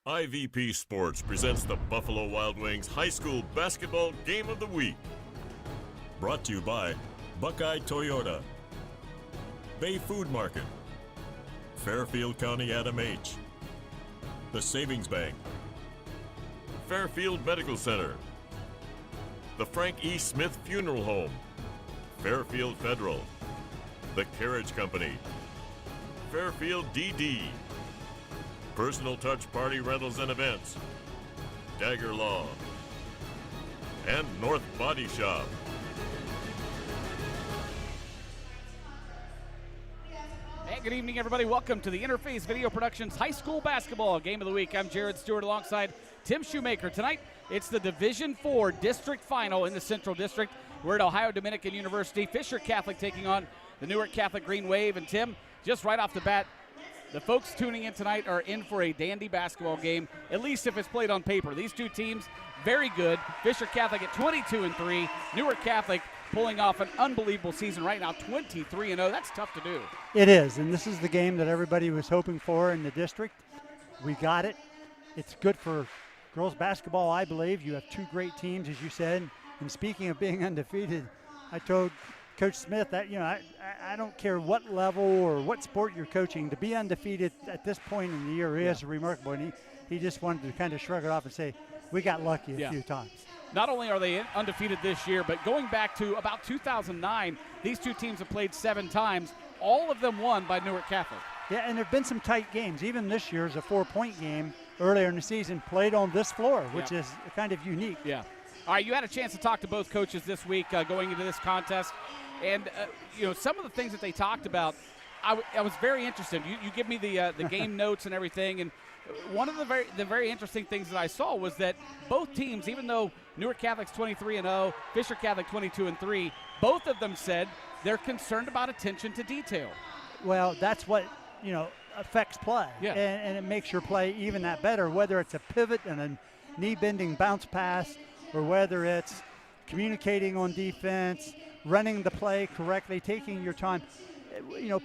IVP Sports presents the Buffalo Wild Wings High School Basketball Game of the Week. Brought to you by Buckeye Toyota, Bay Food Market, Fairfield County Adam H., the Savings Bank, Fairfield Medical Center, the Frank E. Smith Funeral Home, Fairfield Federal, the Carriage Company, Fairfield DD, Personal Touch Party Rentals and Events, Dagger Law, and North Body Shop. Hey, good evening, everybody. Welcome to the Interface Video Productions High School Basketball Game of the Week. I'm Jared Stewart alongside Tim Shoemaker. Tonight, it's the Division IV District Final in the Central District. We're at Ohio Dominican University. Fisher Catholic taking on the Newark Catholic Green Wave. And Tim, just right off the bat, the folks tuning in tonight are in for a dandy basketball game, at least if it's played on paper. These two teams, very good. Fisher Catholic at 22-3. Newark Catholic pulling off an unbelievable season right now, 23-0. That's tough to do. It is, and this is the game that everybody was hoping for in the district. We got it. It's good for girls basketball, I believe. You have two great teams, as you said. And speaking of being undefeated, I told Coach Smith that, I don't care what level or what sport you're coaching, to be undefeated at this point in the year is remarkable. And he just wanted to kind of shrug it off and say, we got lucky a few times. Not only are they undefeated this year, but going back to about 2009, these two teams have played 7 times, all of them won by Newark Catholic. Yeah, and there have been some tight games. Even this year's a 4-point game earlier in the season played on this floor, which is kind of unique. Yeah. All right, you had a chance to talk to both coaches this week going into this contest. And, some of the things that they talked about, I was very interested. You give me the game notes and everything, and one of the very interesting things that I saw was that both teams, even though Newark Catholic's 23-0, Fisher Catholic 22-3, both of them said they're concerned about attention to detail. Well, that's what, affects play. Yeah. And it makes your play even that better, whether it's a pivot and a knee-bending bounce pass or whether it's communicating on defense, running the play correctly, taking your time.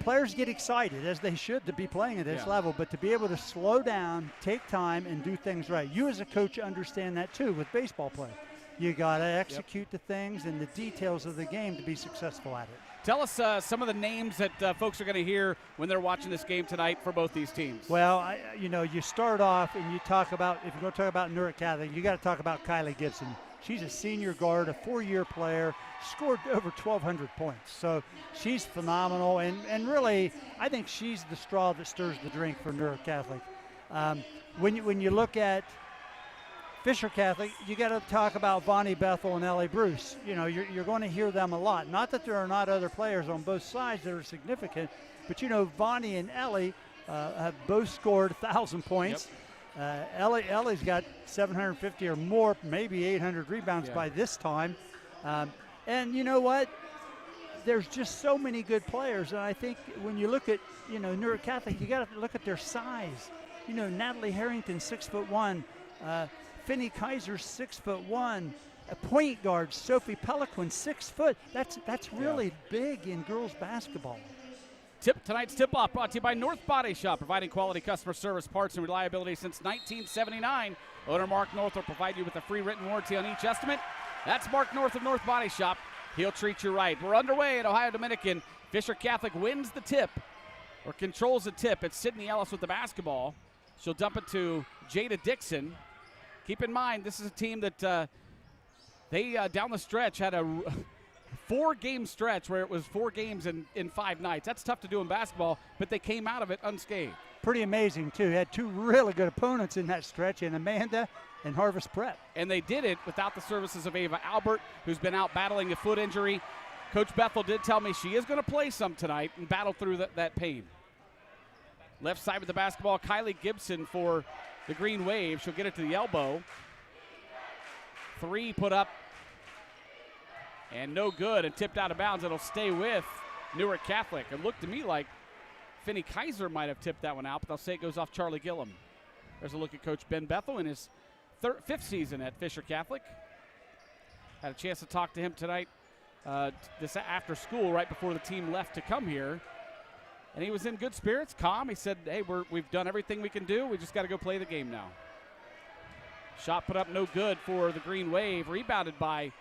Players get excited, as they should, to be playing at this level, but to be able to slow down, take time, and do things right. You as a coach understand that too with baseball play. You got to execute the things and the details of the game to be successful at it. Tell us some of the names that folks are going to hear when they're watching this game tonight for both these teams. Well, you start off and you talk about, if you're going to talk about Newark Catholic, you got to talk about Kylie Gibson. She's a senior guard, a 4-year player, scored over 1,200 points. So she's phenomenal, and really, I think she's the straw that stirs the drink for Newark Catholic. When you look at Fisher Catholic, you got to talk about Vonnie Bethel and Ellie Bruce. You're going to hear them a lot. Not that there are not other players on both sides that are significant, but Vonnie and Ellie have both scored 1,000 points. Yep. Ellie's got 750 or more, maybe 800 rebounds by this time. And you know what? There's just so many good players. And I think when you look at, Newark Catholic, you got to look at their size. Natalie Harrington, 6'1". Finney Kaiser, 6'1". A point guard, Sophie Peliquin, 6 foot. That's really big in girls basketball. Tonight's tip-off brought to you by North Body Shop, providing quality customer service, parts, and reliability since 1979. Owner Mark North will provide you with a free written warranty on each estimate. That's Mark North of North Body Shop. He'll treat you right. We're underway at Ohio Dominican. Fisher Catholic wins the tip, or controls the tip. It's Sydney Ellis with the basketball. She'll dump it to Jada Dixon. Keep in mind, this is a team that they down the stretch had a 4-game stretch where it was 4 games in 5 nights. That's tough to do in basketball, but they came out of it unscathed. Pretty amazing, too. Had 2 really good opponents in that stretch, in Amanda and Harvest Prep. And they did it without the services of Ava Albert, who's been out battling a foot injury. Coach Bethel did tell me she is going to play some tonight and battle through that pain. Left side with the basketball, Kylie Gibson for the Green Wave. She'll get it to the elbow. 3 put up. And no good, and tipped out of bounds. It'll stay with Newark Catholic. It looked to me like Finney Kaiser might have tipped that one out, but they'll say it goes off Charlie Gillum. There's a look at Coach Ben Bethel in his 5th season at Fisher Catholic. Had a chance to talk to him tonight, this after school, right before the team left to come here. And he was in good spirits, calm. He said, hey, we've done everything we can do. We just got to go play the game now. Shot put up no good for the Green Wave. Rebounded by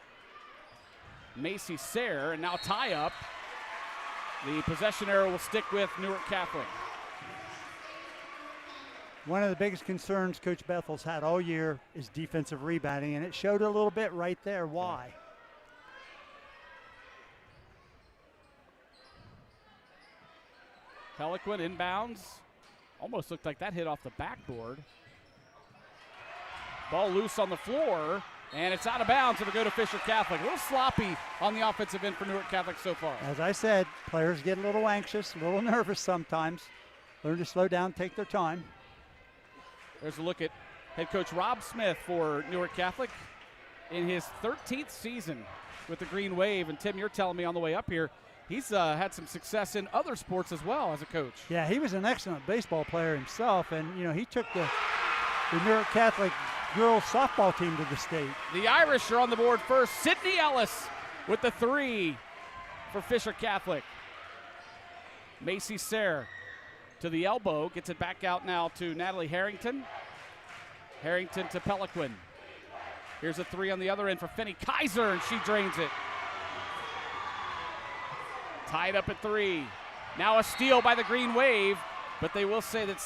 Macy Sayre, and now tie up. The possession arrow will stick with Newark Catholic. One of the biggest concerns Coach Bethel's had all year is defensive rebounding, and it showed a little bit right there. Why? Pelican inbounds. Almost looked like that hit off the backboard. Ball loose on the floor, and it's out of bounds. It'll go to Fisher Catholic. A little sloppy on the offensive end for Newark Catholic so far. As I said, players get a little anxious, a little nervous sometimes. Learn to slow down, take their time. There's a look at head coach Rob Smith for Newark Catholic in his 13th season with the Green Wave. And Tim, you're telling me on the way up here, he's had some success in other sports as well as a coach. Yeah, he was an excellent baseball player himself, and you know he took the Newark Catholic girls softball team to the state. The Irish are on the board first. Sydney Ellis with the 3 for Fisher Catholic. Macy Sayre to the elbow, gets it back out now to Natalie Harrington. Harrington to Pelican. Here's a 3 on the other end for Finney Kaiser, and she drains it. Tied up at 3. Now a steal by the Green Wave, but they will say that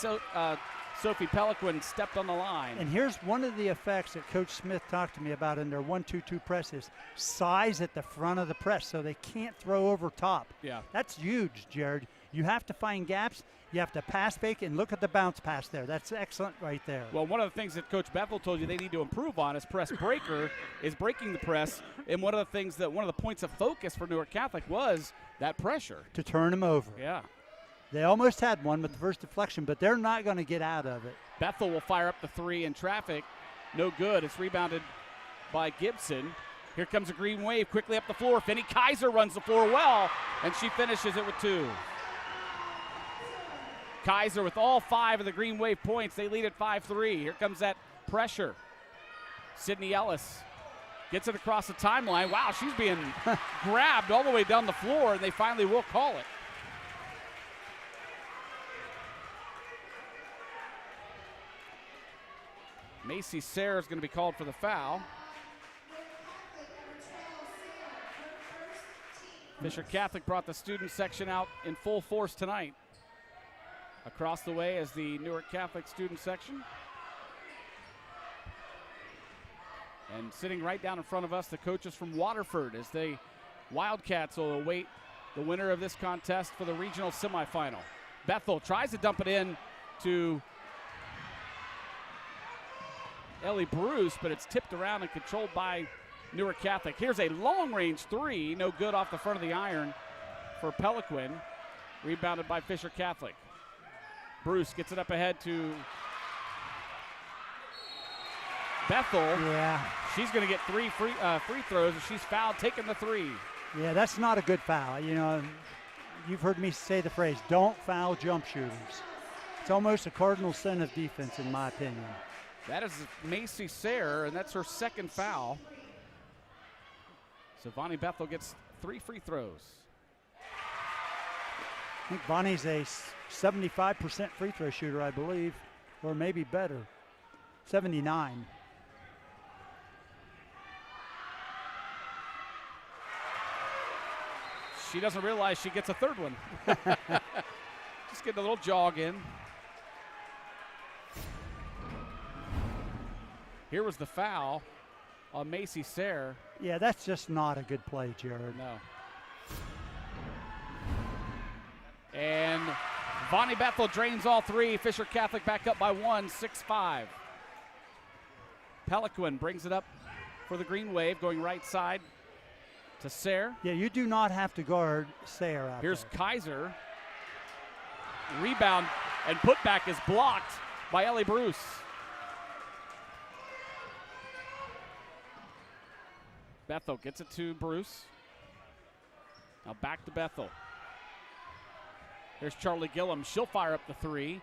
Sophie Pelican stepped on the line. And here's one of the effects that Coach Smith talked to me about in their 1-2-2 presses. Size at the front of the press so they can't throw over top. Yeah. That's huge, Jared. You have to find gaps. You have to pass fake, and look at the bounce pass there. That's excellent right there. Well, one of the things that Coach Bethel told you they need to improve on is press breaker, is breaking the press. And one of the points of focus for Newark Catholic was that pressure. To turn them over. Yeah. They almost had one with the first deflection, but they're not going to get out of it. Bethel will fire up the 3 in traffic. No good. It's rebounded by Gibson. Here comes a Green Wave quickly up the floor. Finney Kaiser runs the floor well, and she finishes it with 2. Kaiser with all 5 of the Green Wave points. They lead at 5-3. Here comes that pressure. Sydney Ellis gets it across the timeline. Wow, she's being grabbed all the way down the floor, and they finally will call it. Macy Sayre is going to be called for the foul. Fisher Catholic brought the student section out in full force tonight. Across the way is the Newark Catholic student section. And sitting right down in front of us, the coaches from Waterford, as the Wildcats will await the winner of this contest for the regional semifinal. Bethel tries to dump it in to Ellie Bruce, but it's tipped around and controlled by Newark Catholic. Here's a long-range 3, no good off the front of the iron for Pelican. Rebounded by Fisher Catholic. Bruce gets it up ahead to Bethel. Yeah. She's going to get 3 free throws, and she's fouled, taking the 3. Yeah, that's not a good foul. You know, you've heard me say the phrase, don't foul jump shooters. It's almost a cardinal sin of defense, in my opinion. That is Macy Sayre, and that's her second foul. So Vonnie Bethel gets 3 free throws. I think Bonnie's a 75% free throw shooter, I believe, or maybe better. 79. She doesn't realize she gets a third one. Just getting a little jog in. Here was the foul on Macy Sayre. Yeah, that's just not a good play, Jared. No. And Vonnie Bethel drains all 3. Fisher Catholic back up by 1, 6-5. Pelican brings it up for the Green Wave, going right side to Sayre. Yeah, you do not have to guard Sayre out Here's there. Kaiser. Rebound and putback is blocked by Ellie Bruce. Bethel gets it to Bruce. Now back to Bethel. There's Charlie Gillum. She'll fire up the 3.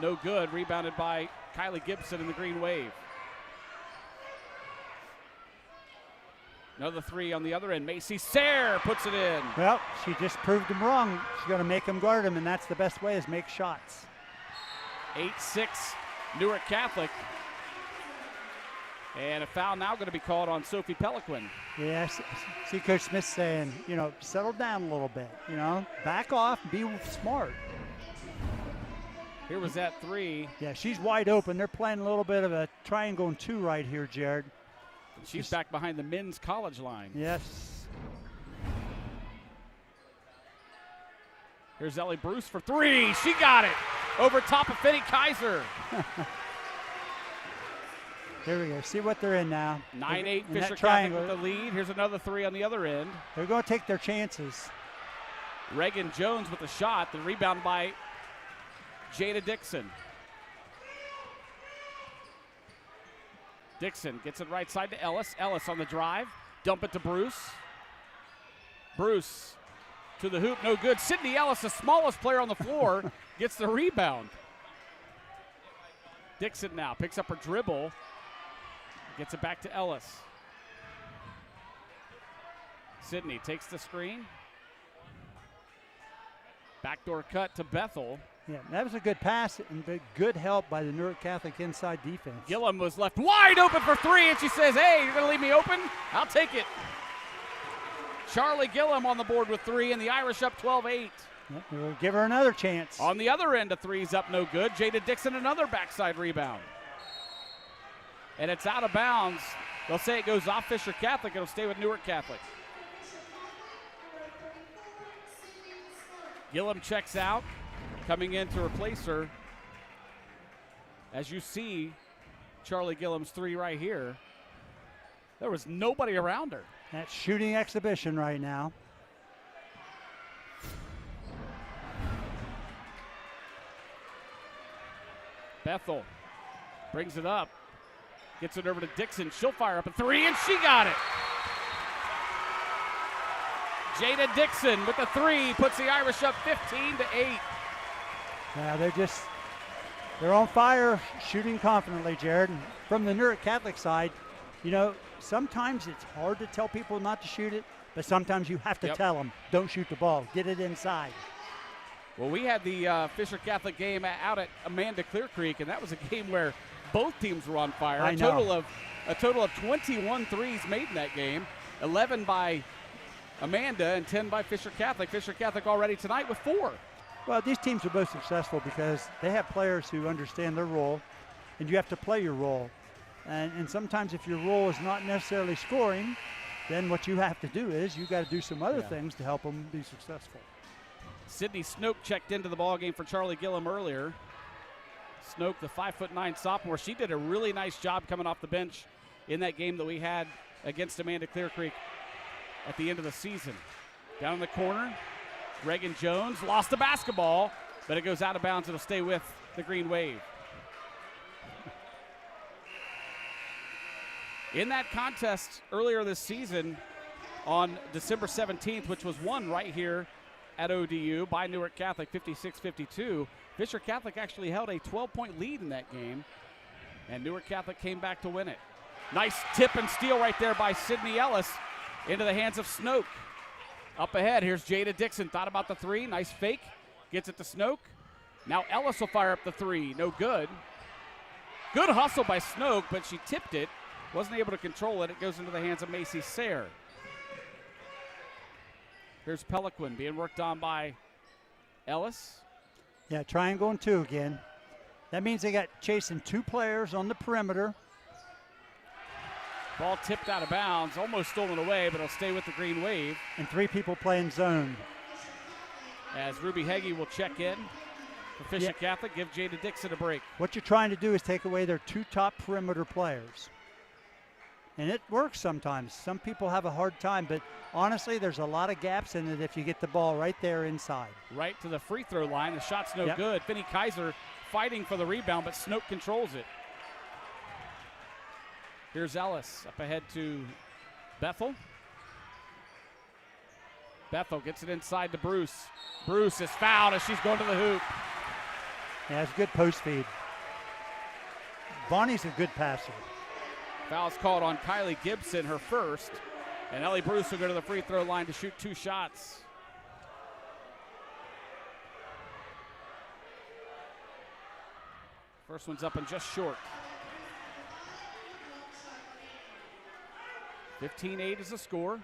No good. Rebounded by Kylie Gibson in the Green Wave. Another 3 on the other end. Macy Sayre puts it in. Well, she just proved them wrong. She's going to make them guard them, and that's the best way is make shots. 8-6 Newark Catholic. And a foul now going to be called on Sophie Peliquin. Yes, see Coach Smith saying, you know, settle down a little bit, you know, back off, be smart. Here was that three. Yeah, she's wide open. They're playing a little bit of a triangle and two right here, Jared. She's back behind the men's college line. Yes. Here's Ellie Bruce for three. She got it over top of Finney Kaiser. Here we go. See what they're in now. 9-8 In Fisher that Catholic with the lead. Here's another three on the other end. They're going to take their chances. Reagan Jones with the shot. The rebound by Jada Dixon. Dixon gets it right side to Ellis. Ellis on the drive. Dump it to Bruce. Bruce to the hoop. No good. Sydney Ellis, the smallest player on the floor, gets the rebound. Dixon now picks up her dribble. Gets it back to Ellis. Sydney takes the screen. Backdoor cut to Bethel. Yeah, that was a good pass and good help by the Newark Catholic inside defense. Gillum was left wide open for three, and she says, hey, you're going to leave me open? I'll take it. Charlie Gillum on the board with three, and the Irish up 12-8. Yeah, we'll give her another chance. On the other end, a three's up no good. Jada Dixon, another backside rebound. And it's out of bounds. They'll say it goes off Fisher Catholic. It'll stay with Newark Catholic. Gillum checks out. Coming in to replace her. As you see, Charlie Gillum's three right here. There was nobody around her. That shooting exhibition right now. Bethel brings it up. Gets it over to Dixon. She'll fire up a three, and she got it. Jada Dixon with the three puts the Irish up 15-8. Yeah, they're on fire, shooting confidently, Jared. And from the Newark Catholic side, you know, sometimes it's hard to tell people not to shoot it, but sometimes you have to tell them, don't shoot the ball, get it inside. Well, we had the Fisher Catholic game out at Amanda Clear Creek, and that was a game where both teams were on fire. A total of 21 threes made in that game, 11 by Amanda and 10 by Fisher Catholic. Fisher Catholic already tonight with 4. Well, these teams are both successful because they have players who understand their role, and you have to play your role. And sometimes if your role is not necessarily scoring, then what you have to do is you got to do some other things to help them be successful. Sydney Snoke checked into the ball game for Charlie Gillum earlier. Snoke, the 5'9" sophomore, she did a really nice job coming off the bench in that game that we had against Amanda Clear Creek at the end of the season. Down in the corner, Reagan Jones lost the basketball, but it goes out of bounds. It'll stay with the Green Wave. In that contest earlier this season on December 17th, which was won right here at ODU by Newark Catholic, 56-52, Fisher Catholic actually held a 12-point lead in that game, and Newark Catholic came back to win it. Nice tip and steal right there by Sydney Ellis into the hands of Snoke. Up ahead, here's Jada Dixon. Thought about the three. Nice fake. Gets it to Snoke. Now Ellis will fire up the three. No good. Good hustle by Snoke, but she tipped it. Wasn't able to control it. It goes into the hands of Macy Sayre. Here's Peliquin being worked on by Ellis. Yeah, triangle and two again. That means they got chasing two players on the perimeter. Ball tipped out of bounds, almost stolen away, but it'll stay with the Green Wave. And three people playing zone. As Ruby Heggie will check in for Fisher Catholic, give Jada Dixon a break. What you're trying to do is take away their two top perimeter players. And it works sometimes. Some people have a hard time, but honestly, there's a lot of gaps in it if you get the ball right there inside. Right to the free throw line. The shot's no good. Finney Kaiser fighting for the rebound, but Snoke controls it. Here's Ellis up ahead to Bethel. Bethel gets it inside to Bruce. Bruce is fouled as she's going to the hoop. Yeah, it's a good post feed. Bonnie's a good passer. Foul's called on Kylie Gibson, her first. And Ellie Bruce will go to the free throw line to shoot 2 shots. First one's up and just short. 15-8 is the score.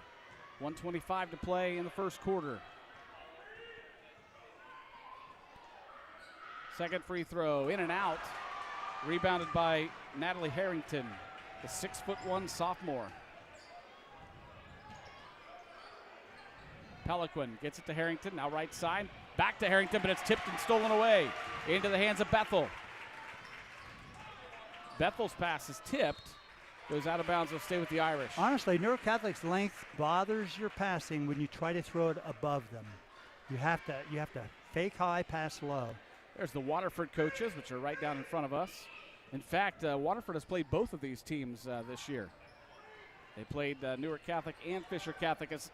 1:25 to play in the first quarter. Second free throw, in and out. Rebounded by Natalie Harrington, the 6'1" sophomore. Peliquin gets it to Harrington, now right side. Back to Harrington, but it's tipped and stolen away into the hands of Bethel. Bethel's pass is tipped. Goes out of bounds. Will stay with the Irish. Honestly, Newark Catholic's length bothers your passing when you try to throw it above them. You have to fake high, pass low. There's the Waterford coaches, which are right down in front of us. In fact, Waterford has played both of these teams this year. They played Newark Catholic and Fisher Catholic. As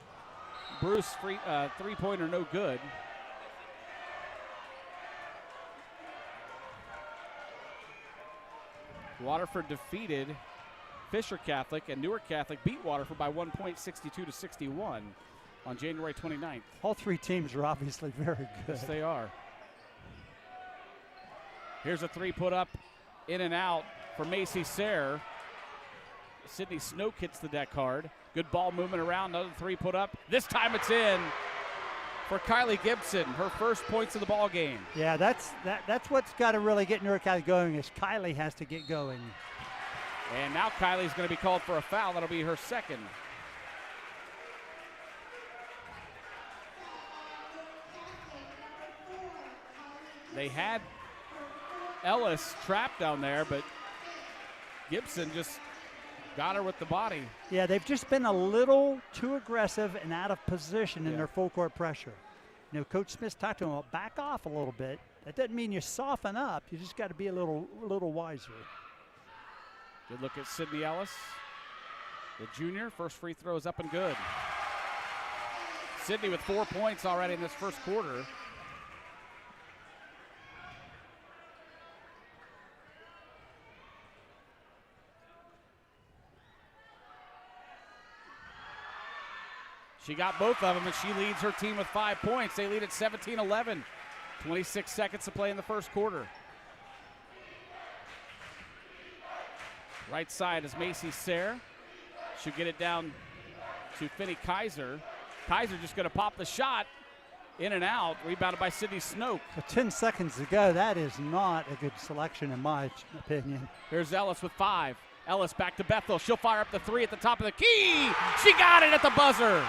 Bruce three-pointer no good. Waterford defeated Fisher Catholic, and Newark Catholic beat Waterford by 1 point, 62-61 on January 29th. All three teams are obviously very good. Yes, they are. Here's a three put up, in and out for Macy Sayre. Sydney Snoke hits the deck hard. Good ball movement around, another three put up. This time it's in for Kylie Gibson, her first points of the ball game. Yeah, that's what's got to really get Newark Catholic going, is Kylie has to get going. And now Kylie's going to be called for a foul. That'll be her second. They had Ellis trapped down there, but Gibson just got her with the body. Yeah, they've just been a little too aggressive and out of position in their full court pressure. You know, Coach Smith's talked to them about back off a little bit. That doesn't mean you soften up. You just got to be a little wiser. Good look at Sydney Ellis, the junior. First free throw is up and good. Sydney with 4 points already in this first quarter. She got both of them, and she leads her team with 5 points. They lead at 17-11. 26 seconds to play in the first quarter. Right side is Macy Sayre. She'll get it down to Finney Kaiser. Kaiser just going to pop the shot. In and out. Rebounded by Sydney Snoke. 10 seconds to go. That is not a good selection in my opinion. Here's Ellis with 5. Ellis back to Bethel. She'll fire up the three at the top of the key. She got it at the buzzer.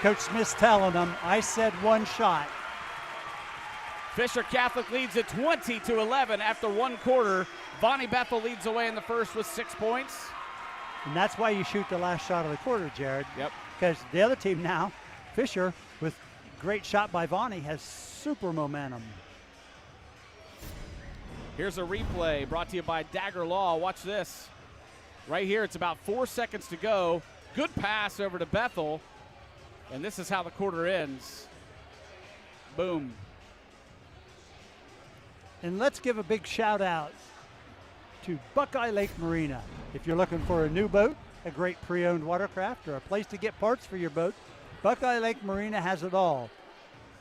Coach Smith's telling them, I said one shot. Fisher Catholic leads at 20-11 after one quarter. Bonnie Bethel leads away in the first with 6 points. And that's why you shoot the last shot of the quarter, Jared. Yep. Because the other team now, Fisher, with great shot by Vonnie, has super momentum. Here's a replay brought to you by Dagger Law. Watch this. Right here, it's about 4 seconds to go. Good pass over to Bethel. And this is how the quarter ends. Boom. And let's give a big shout out to Buckeye Lake Marina. If you're looking for a new boat, a great pre-owned watercraft, or a place to get parts for your boat, Buckeye Lake Marina has it all.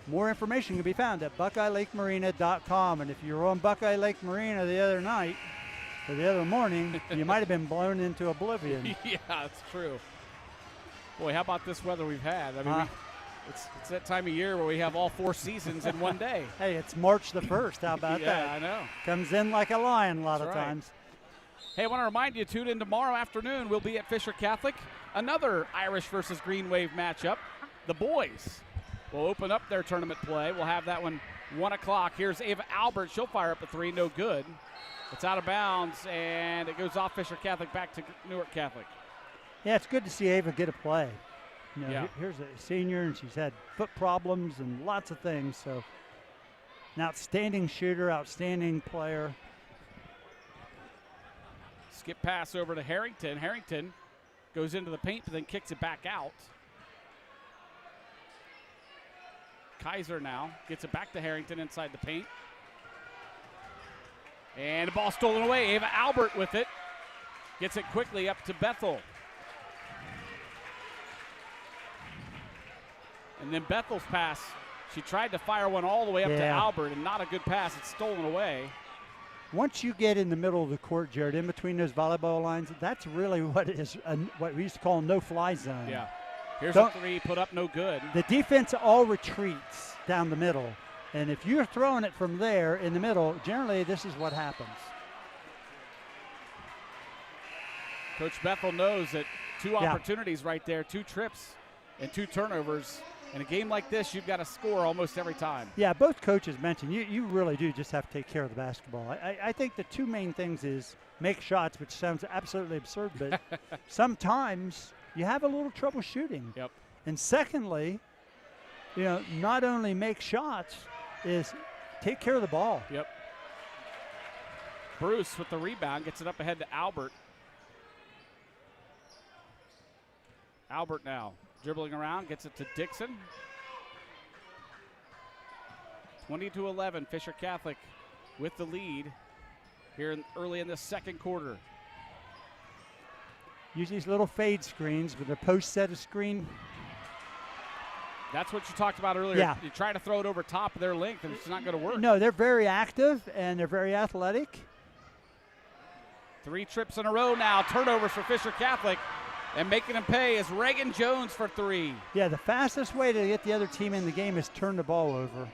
More information can be found at buckeyelakemarina.com. And if you were on Buckeye Lake Marina the other night or the other morning, you might have been blown into oblivion. Yeah, that's true. Boy, how about this weather we've had? I mean, it's that time of year where we have all 4 seasons in one day. Hey, it's March the 1st. How about that? Yeah, I know. Comes in like a lion a lot That's of right. times. Hey, I want to remind you, tune in tomorrow afternoon. We'll be at Fisher Catholic. Another Irish versus Green Wave matchup. The boys will open up their tournament play. We'll have that one 1 o'clock. Here's Ava Albert. She'll fire up a three. No good. It's out of bounds, and it goes off Fisher Catholic back to Newark Catholic. Yeah, it's good to see Ava get a play. You know, Yeah. Here's a senior, and she's had foot problems and lots of things. So, an outstanding shooter, outstanding player. Skip pass over to Harrington. Harrington goes into the paint, but then kicks it back out. Kaiser now gets it back to Harrington inside the paint. And the ball stolen away. Ava Albert with it. Gets it quickly up to Bethel. And then Bethel's pass. She tried to fire one all the way up to Albert, and not a good pass. It's stolen away. once you get in the middle of the court, Jared, in between those volleyball lines, that's really what is what we used to call a no-fly zone. Yeah. Here's a three, put up, no good. The defense all retreats down the middle. And if you're throwing it from there in the middle, generally this is what happens. Coach Bethel knows that two opportunities right there, 2 trips and 2 turnovers. In a game like this, you've got to score almost every time. Yeah, both coaches mentioned you really do just have to take care of the basketball. I think the 2 main things is make shots, which sounds absolutely absurd, but sometimes you have a little trouble shooting. Yep. And secondly, not only make shots, is take care of the ball. Yep. Bruce with the rebound gets it up ahead to Albert. Albert now dribbling around, gets it to Dixon. 20-11, Fisher Catholic with the lead here early in the second quarter. Use these little fade screens with a post set of screen. That's what you talked about earlier. Yeah. You try to throw it over top of their length, and it's not going to work. No, they're very active, and they're very athletic. 3 trips in a row now. Turnovers for Fisher Catholic. And making them pay is Reagan Jones for 3. Yeah, the fastest way to get the other team in the game is turn the ball over.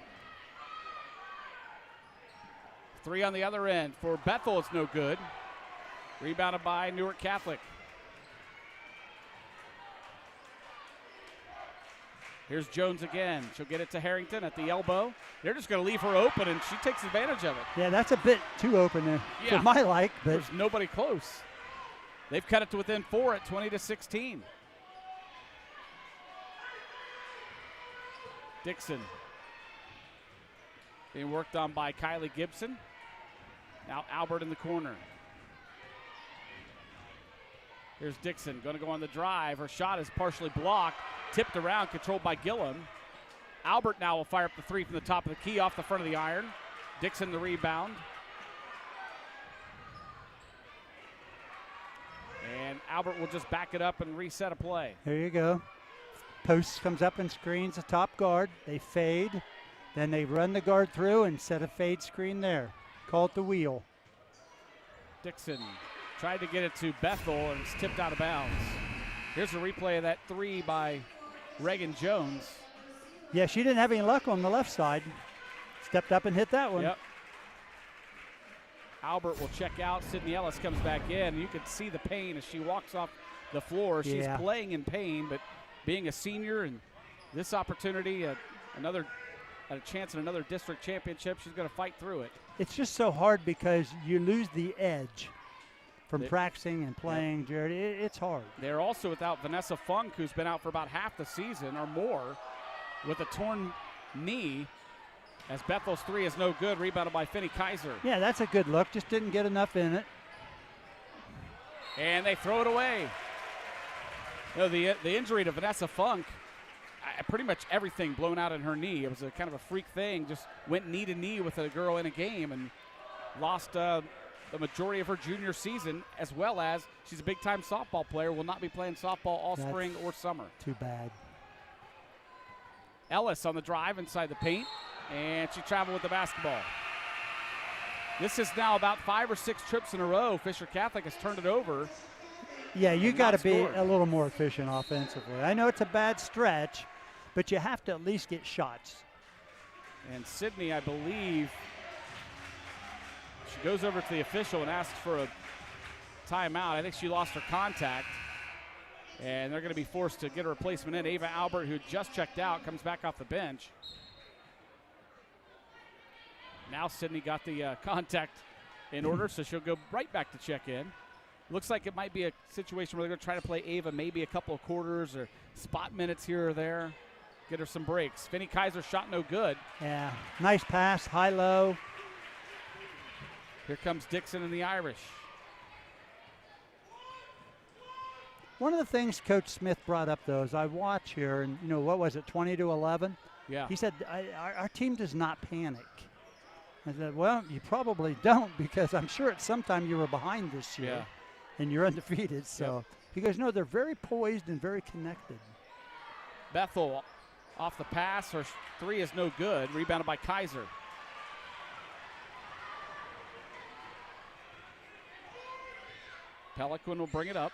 3 on the other end. For Bethel, it's no good. Rebounded by Newark Catholic. Here's Jones again. She'll get it to Harrington at the elbow. They're just going to leave her open, and she takes advantage of it. Yeah, that's a bit too open there for my like. But there's nobody close. They've cut it to within 4 at 20-16. Dixon being worked on by Kylie Gibson. Now Albert in the corner. Here's Dixon, going to go on the drive. Her shot is partially blocked, tipped around, controlled by Gillum. Albert now will fire up the 3 from the top of the key off the front of the iron. Dixon the rebound. And Albert will just back it up and reset a play. There you go. Post comes up and screens the top guard. They fade. Then they run the guard through and set a fade screen there. Call it the wheel. Dixon tried to get it to Bethel, and it's tipped out of bounds. Here's a replay of that 3 by Reagan Jones. Yeah, she didn't have any luck on the left side. Stepped up and hit that one. Yep. Albert will check out. Sydney Ellis comes back in. You can see the pain as she walks off the floor. She's playing in pain, but being a senior and this opportunity, a chance at another district championship, she's going to fight through it. It's just so hard because you lose the edge from practicing and playing, Yep. Jared. It's hard. They're also without Vanessa Funk, who's been out for about half the season or more with a torn knee. As Bethel's 3 is no good, rebounded by Finney Kaiser. Yeah, that's a good look. Just didn't get enough in it. And they throw it away. The injury to Vanessa Funk, pretty much everything blown out in her knee. It was a kind of a freak thing. Just went knee to knee with a girl in a game and lost the majority of her junior season, as well as she's a big-time softball player. Will not be playing softball all spring or summer. Too bad. Ellis on the drive inside the paint. And she traveled with the basketball. This is now about 5 or 6 trips in a row. Fisher Catholic has turned it over. Yeah, you got to be a little more efficient offensively. I know it's a bad stretch, but you have to at least get shots. And Sydney, I believe, she goes over to the official and asks for a timeout. I think she lost her contact. And they're going to be forced to get a replacement in. Ava Albert, who just checked out, comes back off the bench. Now Sydney got the contact in order, so she'll go right back to check in. Looks like it might be a situation where they're going to try to play Ava maybe a couple of quarters or spot minutes here or there, get her some breaks. Finney Kaiser shot no good. Yeah, nice pass, high-low. Here comes Dixon and the Irish. One of the things Coach Smith brought up, though, as I watch here, and, what was it, 20-11? Yeah. He said, our team does not panic. I said, well, you probably don't, because I'm sure at some time you were behind this year and you're undefeated. So he goes, no, they're very poised and very connected. Bethel off the pass. Her 3 is no good. Rebounded by Kaiser. Pelican will bring it up.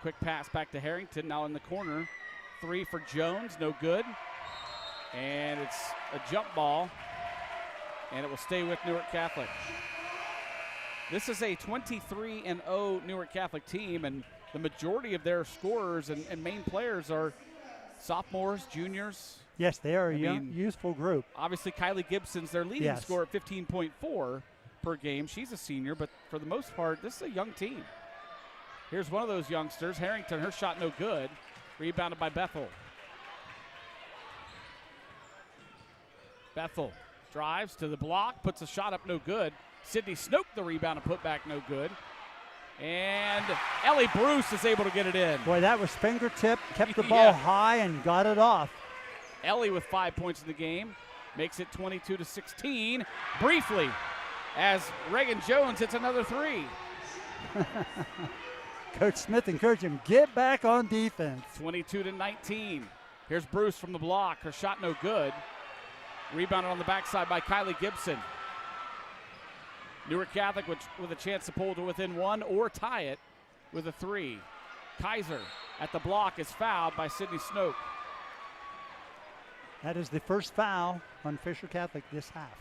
Quick pass back to Harrington, now in the corner. 3 for Jones, no good. And it's a jump ball, and it will stay with Newark Catholic. This is a 23-0 Newark Catholic team, and the majority of their scorers and main players are sophomores, juniors. Yes, they are a young, youthful group. Obviously, Kylie Gibson's their leading scorer at 15.4 per game. She's a senior, but for the most part, this is a young team. Here's one of those youngsters, Harrington. Her shot no good. Rebounded by Bethel. Bethel drives to the block, puts a shot up no good. Sydney Snook the rebound and put back no good. And Ellie Bruce is able to get it in. Boy, that was fingertip, kept the ball high and got it off. Ellie with 5 points in the game, makes it 22-16. Briefly, as Reagan Jones hits another 3. Coach Smith encouraged him, get back on defense. 22-19. Here's Bruce from the block. Her shot no good. Rebounded on the backside by Kylie Gibson. Newark Catholic with a chance to pull to within 1 or tie it with a 3. Kaiser at the block is fouled by Sydney Snook. That is the first foul on Fisher Catholic this half.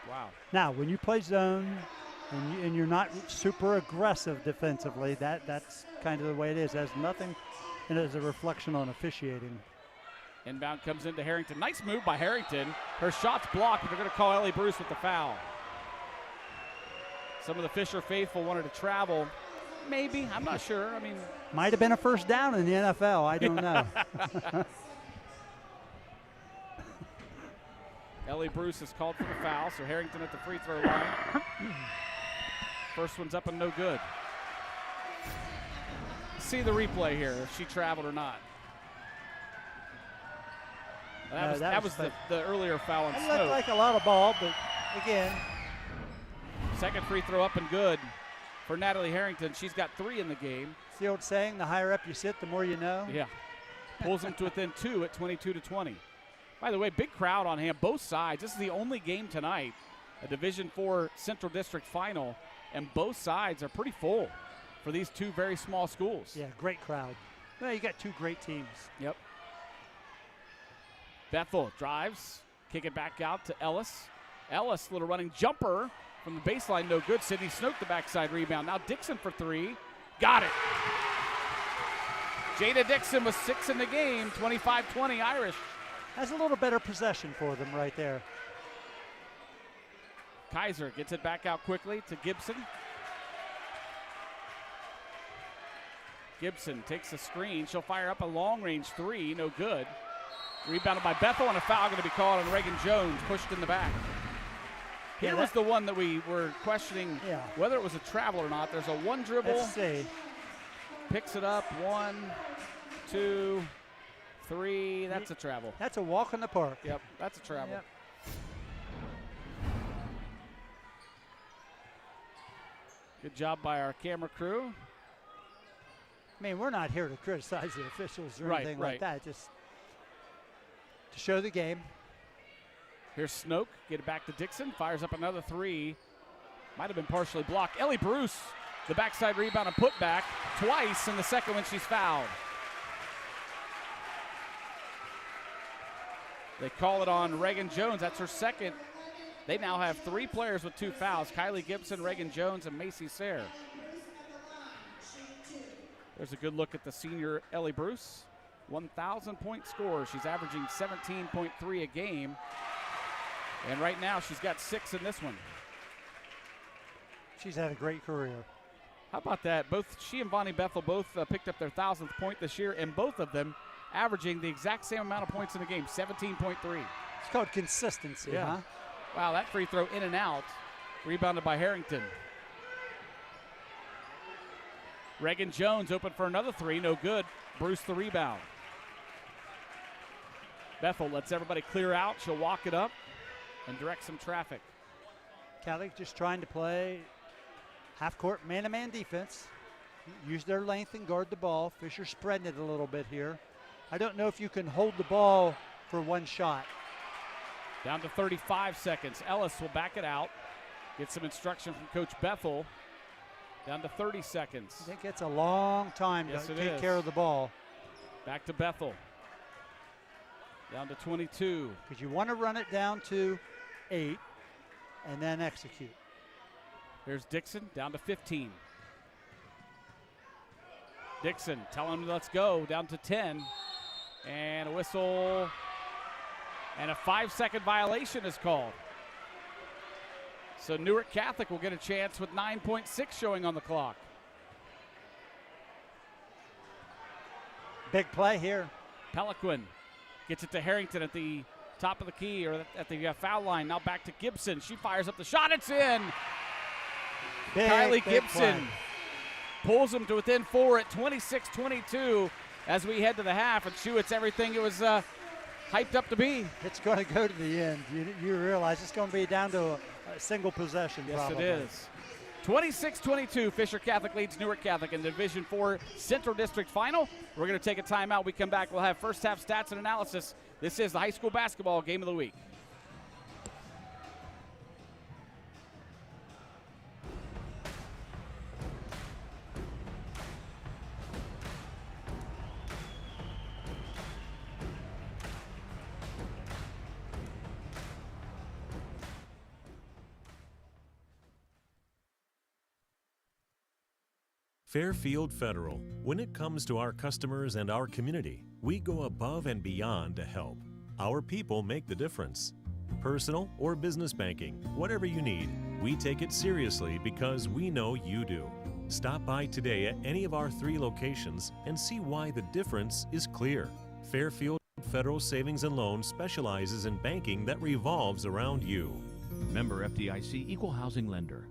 Wow. Now, when you play zone and you're not super aggressive defensively, that's kind of the way it is. It has nothing, and it is a reflection on officiating. Inbound comes into Harrington. Nice move by Harrington. Her shot's blocked, but they're going to call Ellie Bruce with the foul. Some of the Fisher faithful wanted to travel. Maybe, I'm not sure. I mean, might have been a first down in the NFL. I don't know. Ellie Bruce is called for the foul, so Harrington at the free throw line. First one's up and no good. See the replay here, if she traveled or not. That was the earlier foul on Snow. It looked like a lot of ball, but again. Second free throw up and good for Natalie Harrington. She's got 3 in the game. It's the old saying, the higher up you sit, the more you know. Yeah. Pulls them to within 2 at 22-20. By the way, big crowd on hand, both sides. This is the only game tonight, a Division IV Central District final, and both sides are pretty full for these 2 very small schools. Yeah, great crowd. Well, you got 2 great teams. Yep. Bethel drives, kick it back out to Ellis. Ellis, little running jumper from the baseline, no good. Sydney Snook the backside rebound. Now Dixon for 3. Got it. Jada Dixon with 6 in the game, 25-20 Irish. That's a little better possession for them right there. Kaiser gets it back out quickly to Gibson. Gibson takes the screen. She'll fire up a long-range 3, no good. Rebounded by Bethel, and a foul going to be called on Reagan Jones, pushed in the back. Here was the one that we were questioning whether it was a travel or not. There's a 1 dribble. Let's see. Picks it up, 1, 2, 3. That's a travel. That's a walk in the park. Yep, that's a travel. Yep. Good job by our camera crew. I mean, we're not here to criticize the officials or anything like that. Just to show the game. Here's Snoke, get it back to Dixon, fires up another 3. Might have been partially blocked. Ellie Bruce, the backside rebound and put back twice in the second when she's fouled. They call it on Reagan Jones. That's her second. They now have 3 players with 2 fouls. Kylie Gibson, Reagan Jones, and Macy Sayre. There's a good look at the senior Ellie Bruce. 1,000-point scorer. She's averaging 17.3 a game. And right now she's got 6 in this one. She's had a great career. How about that? Both she and Vonnie Bethel both picked up their 1,000th point this year, and both of them averaging the exact same amount of points in the game, 17.3. It's called consistency, huh? Wow, that free throw in and out. Rebounded by Harrington. Reagan Jones open for another 3, no good. Bruce the rebound. Bethel lets everybody clear out. She'll walk it up and direct some traffic. Catholic just trying to play half-court man-to-man defense. Use their length and guard the ball. Fisher spreading it a little bit here. I don't know if you can hold the ball for 1 shot. Down to 35 seconds. Ellis will back it out. Get some instruction from Coach Bethel. Down to 30 seconds. I think it's a long time Yes, to it take is. care of the ball. Back to Bethel. Down to 22. Because you want to run it down to 8 and then execute. Here's Dixon, down to 15. Dixon telling him let's go, down to 10. And a whistle. And a 5-second violation is called. So Newark Catholic will get a chance with 9.6 showing on the clock. Big play here. Peliquin gets it to Harrington at the top of the key, or at the foul line. Now back to Gibson. She fires up the shot. It's in. Kylie Gibson pulls them to within 4 at 26-22 as we head to the half. And Shu, it's everything it was hyped up to be. It's going to go to the end. You realize it's going to be down to a single possession. Yes, probably. it is. 26-22, Fisher Catholic leads Newark Catholic in the Division IV Central District Final. We're going to take a timeout. We come back, we'll have first half stats and analysis. This is the high school basketball game of the week. Fairfield Federal. When it comes to our customers and our community, we go above and beyond to help. Our people make the difference. Personal or business banking, whatever you need, we take it seriously because we know you do. Stop by today at any of our 3 locations and see why the difference is clear. Fairfield Federal Savings and Loan specializes in banking that revolves around you. Member FDIC, Equal Housing Lender.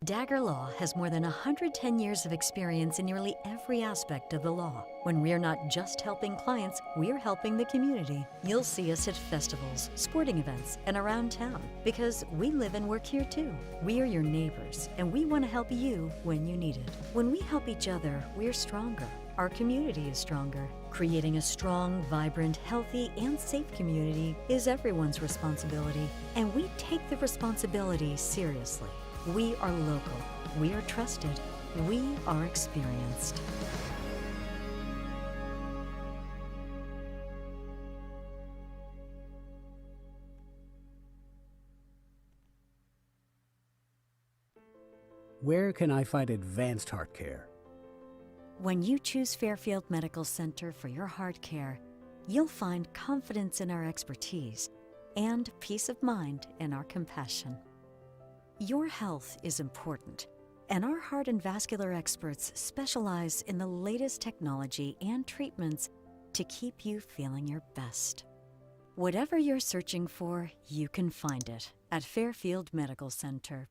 Dagger Law has more than 110 years of experience in nearly every aspect of the law. When we're not just helping clients, we're helping the community. You'll see us at festivals, sporting events, and around town because we live and work here too. We are your neighbors, and we want to help you when you need it. When we help each other, we're stronger. Our community is stronger. Creating a strong, vibrant, healthy, and safe community is everyone's responsibility, and we take the responsibility seriously. We are local, we are trusted, we are experienced. Where can I find advanced heart care? When you choose Fairfield Medical Center for your heart care, you'll find confidence in our expertise and peace of mind in our compassion. Your health is important, and our heart and vascular experts specialize in the latest technology and treatments to keep you feeling your best. Whatever you're searching for, you can find it at Fairfield Medical Center.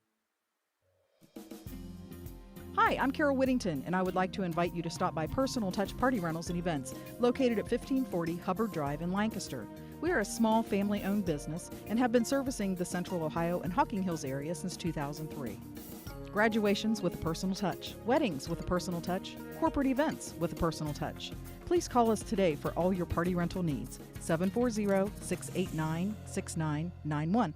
Hi, I'm Carol Whittington, and I would like to invite you to stop by Personal Touch Party Rentals and Events, located at 1540 Hubbard Drive in Lancaster. We are a small family-owned business and have been servicing the Central Ohio and Hocking Hills area since 2003. Graduations with a personal touch, weddings with a personal touch, corporate events with a personal touch. Please call us today for all your party rental needs, 740-689-6991.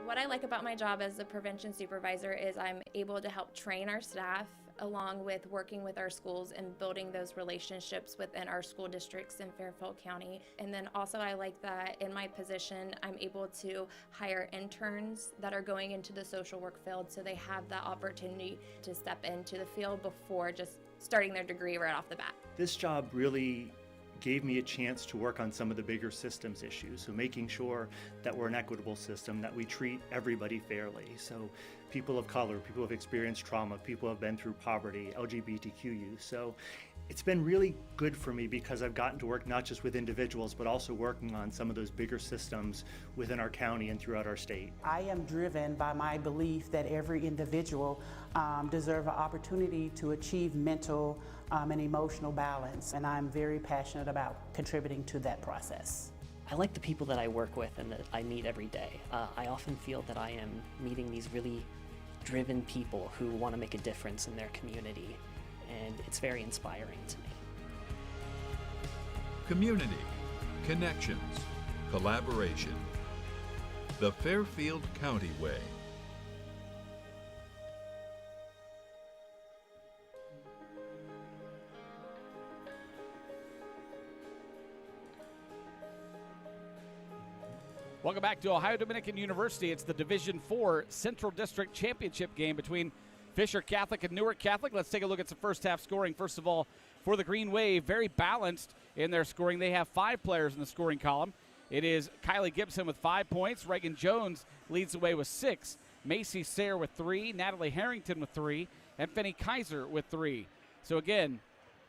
What I like about my job as a prevention supervisor is I'm able to help train our staff along with working with our schools and building those relationships within our school districts in Fairfield County. And then also I like that in my position, I'm able to hire interns that are going into the social work field so they have that opportunity to step into the field before just starting their degree right off the bat. This job really gave me a chance to work on some of the bigger systems issues. So making sure that we're an equitable system, that we treat everybody fairly. So people of color, people who have experienced trauma, people who have been through poverty, LGBTQ youth. So it's been really good for me because I've gotten to work not just with individuals, but also working on some of those bigger systems within our county and throughout our state. I am driven by my belief that every individual deserves an opportunity to achieve mental and emotional balance, and I'm very passionate about contributing to that process. I like the people that I work with and that I meet every day. I often feel that I am meeting these really driven people who want to make a difference in their community, and it's very inspiring to me. Community, connections, collaboration. The Fairfield County Way. Welcome back to Ohio Dominican University. It's the Division IV Central District Championship game between Fisher Catholic and Newark Catholic. Let's take a look at some first half scoring. First of all, for the Green Wave, very balanced in their scoring. They have 5 players in the scoring column. It is Kylie Gibson with 5 points. Reagan Jones leads the way with 6. Macy Sayre with 3. Natalie Harrington with 3. And Finney Kaiser with 3. So again,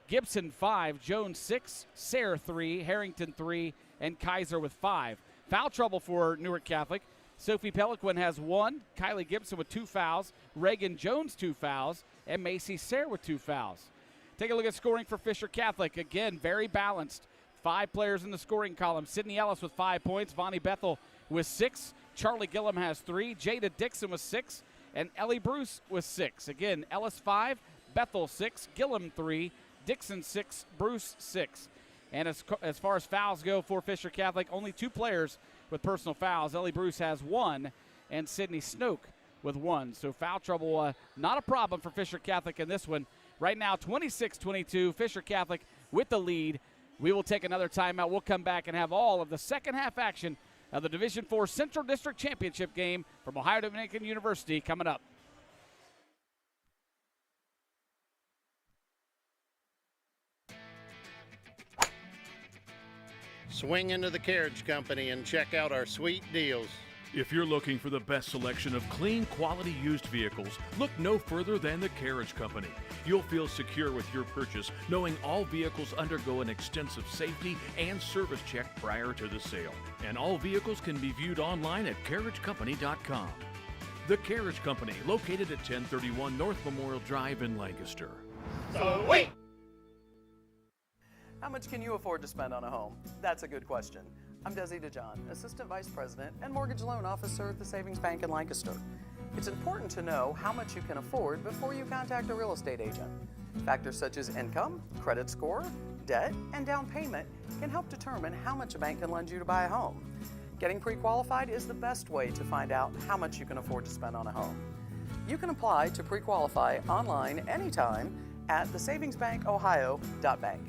Gibson 5, Jones 6, Sayre 3, Harrington 3, and Kaiser with 5. Foul trouble for Newark Catholic. Sophie Peliquin has 1. Kylie Gibson with 2 fouls. Reagan Jones 2 fouls. And Macy Sayre with 2 fouls. Take a look at scoring for Fisher Catholic. Again, very balanced. 5 players in the scoring column. Sydney Ellis with 5 points. Vonnie Bethel with 6. Charlie Gillum has 3. Jada Dixon with 6. And Ellie Bruce with 6. Again, Ellis 5, Bethel 6, Gillum 3, Dixon 6, Bruce 6. And as far as fouls go for Fisher Catholic, only 2 players with personal fouls. Ellie Bruce has 1, and Sydney Snoke with 1. So foul trouble, not a problem for Fisher Catholic in this one. Right now, 26-22, Fisher Catholic with the lead. We will take another timeout. We'll come back and have all of the second half action of the Division IV Central District Championship game from Ohio Dominican University coming up. Swing into the Carriage Company and check out our sweet deals. If you're looking for the best selection of clean, quality used vehicles, look no further than the Carriage Company. You'll feel secure with your purchase, knowing all vehicles undergo an extensive safety and service check prior to the sale. And all vehicles can be viewed online at carriagecompany.com. The Carriage Company, located at 1031 North Memorial Drive in Lancaster. So wait! How much can you afford to spend on a home? That's a good question. I'm Desi DeJohn, Assistant Vice President and Mortgage Loan Officer at the Savings Bank in Lancaster. It's important to know how much you can afford before you contact a real estate agent. Factors such as income, credit score, debt, and down payment can help determine how much a bank can lend you to buy a home. Getting pre-qualified is the best way to find out how much you can afford to spend on a home. You can apply to pre-qualify online anytime at thesavingsbankohio.bank.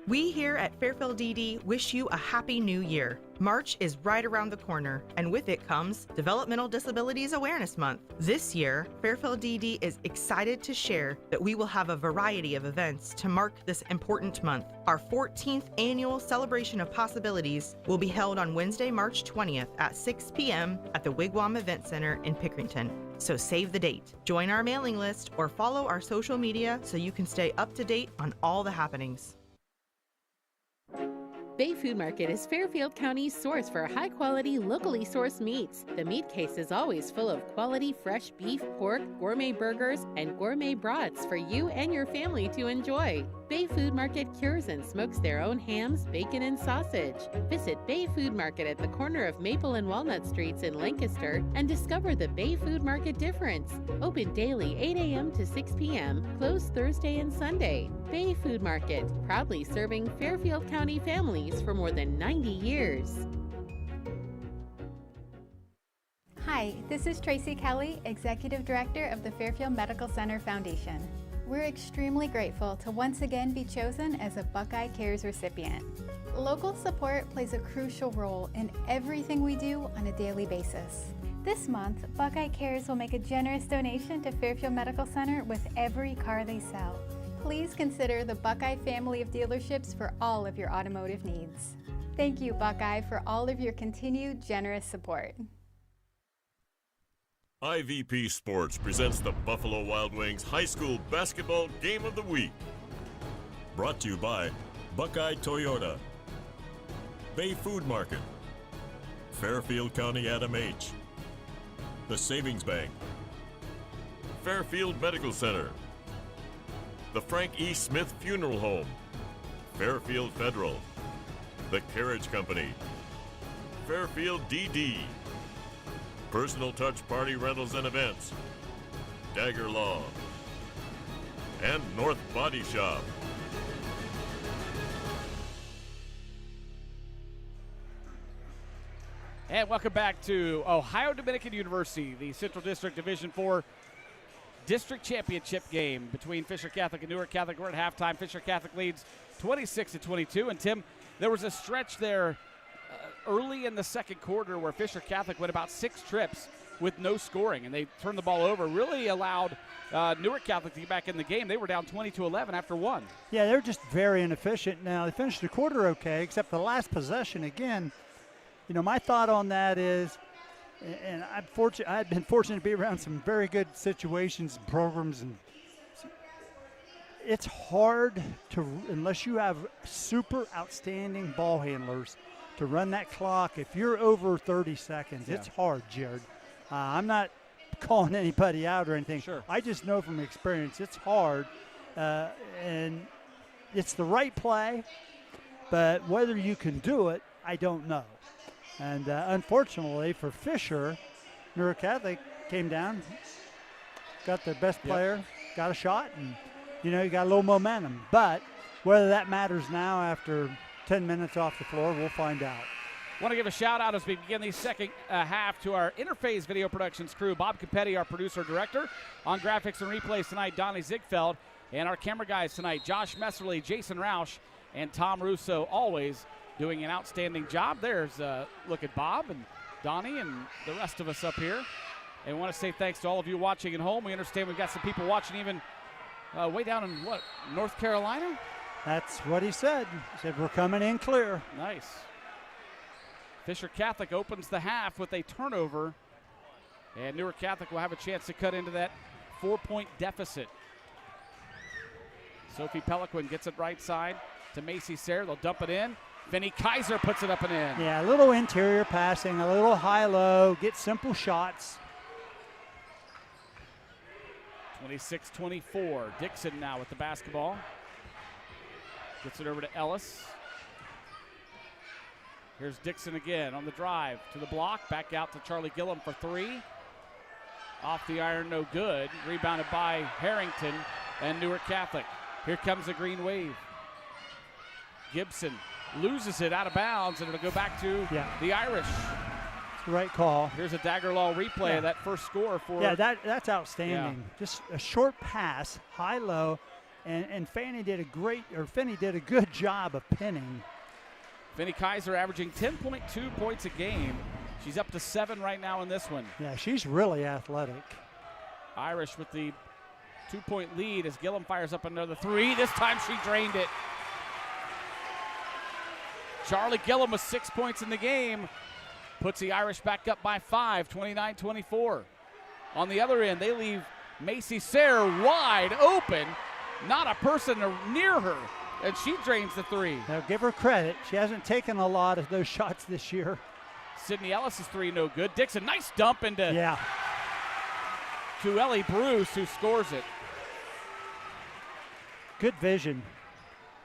We here at Fairfield DD wish you a happy new year. March is right around the corner, and with it comes Developmental Disabilities Awareness Month. This year, Fairfield DD is excited to share that we will have a variety of events to mark this important month. Our 14th annual Celebration of Possibilities will be held on Wednesday, March 20th at 6 p.m. at the Wigwam Event Center in Pickerington. So save the date. Join our mailing list or follow our social media so you can stay up to date on all the happenings. Bay Food Market is Fairfield County's source for high-quality, locally sourced meats. The meat case is always full of quality fresh beef, pork, gourmet burgers, and gourmet brats for you and your family to enjoy. Bay Food Market cures and smokes their own hams, bacon, and sausage. Visit Bay Food Market at the corner of Maple and Walnut Streets in Lancaster and discover the Bay Food Market difference. Open daily 8 a.m. to 6 p.m., closed Thursday and Sunday. Bay Food Market, proudly serving Fairfield County families for more than 90 years. Hi, this is Tracy Kelly, Executive Director of the Fairfield Medical Center Foundation. We're extremely grateful to once again be chosen as a Buckeye Cares recipient. Local support plays a crucial role in everything we do on a daily basis. This month, Buckeye Cares will make a generous donation to Fairfield Medical Center with every car they sell. Please consider the Buckeye family of dealerships for all of your automotive needs. Thank you, Buckeye, for all of your continued generous support. IVP Sports presents the Buffalo Wild Wings High School Basketball Game of the Week. Brought to you by Buckeye Toyota, Bay Food Market, Fairfield County Adam H., the Savings Bank, Fairfield Medical Center, the Frank E. Smith Funeral Home, Fairfield Federal, the Carriage Company, Fairfield DD, Personal Touch Party Rentals and Events, Dagger Law, and North Body Shop. And welcome back to Ohio Dominican University, the Central District Division IV District Championship game between Fisher Catholic and Newark Catholic. We're at halftime. Fisher Catholic leads 26-22. And Tim, there was a stretch there early in the second quarter where Fisher Catholic went about 6 trips with no scoring, and they turned the ball over, really allowed Newark Catholic to get back in the game. They were down 20-11 after 1. Yeah, they're just very inefficient. Now, they finished the quarter okay, except the last possession again. You know, my thought on that is, and I've been fortunate to be around some very good situations and programs, and it's hard to, unless you have super outstanding ball handlers, to run that clock. If you're over 30 seconds, it's hard, Jared. I'm not calling anybody out or anything. Sure. I just know from experience it's hard, and it's the right play, but whether you can do it, I don't know. And unfortunately for Fisher, Newark Catholic came down, got their best player, got a shot, and, you know, you got a little momentum. But whether that matters now after 10 minutes off the floor, we'll find out. Want to give a shout out as we begin the second half to our Interface Video Productions crew. Bob Capetti, our producer director. On graphics and replays tonight, Donnie Ziegfeld. And our camera guys tonight, Josh Messerly, Jason Roush, and Tom Russo, always doing an outstanding job. There's look at Bob and Donnie and the rest of us up here. And want to say thanks to all of you watching at home. We understand we've got some people watching even way down in, North Carolina? That's what he said. He said, we're coming in clear. Nice. Fisher Catholic opens the half with a turnover, and Newark Catholic will have a chance to cut into that 4-point deficit. Sophie Peliquin gets it right side to Macy Sayre. They'll dump it in. Finney Kaiser puts it up and in. Yeah, a little interior passing, a little high-low, get simple shots. 26-24. Dixon now with the basketball. Gets it over to Ellis. Here's Dixon again on the drive to the block. Back out to Charlie Gillum for 3. Off the iron, no good. Rebounded by Harrington and Newark Catholic. Here comes the green wave. Gibson loses it out of bounds, and it'll go back to the Irish. It's the right call. Here's a Dagger Law replay of that first score for. Yeah, that's outstanding. Yeah. Just a short pass, high-low, and Finney did a good job of pinning. Finney Kaiser averaging 10.2 points a game. She's up to 7 right now in this one. Yeah, she's really athletic. Irish with the 2-point lead as Gillum fires up another 3. This time she drained it. Charlie Gillum with 6 points in the game. Puts the Irish back up by 5, 29-24. On the other end, they leave Macy Sayre wide open. Not a person near her, and she drains the 3. Now give her credit. She hasn't taken a lot of those shots this year. Sydney Ellis' 3 no good. Dixon, nice dump into to Ellie Bruce, who scores it. Good vision.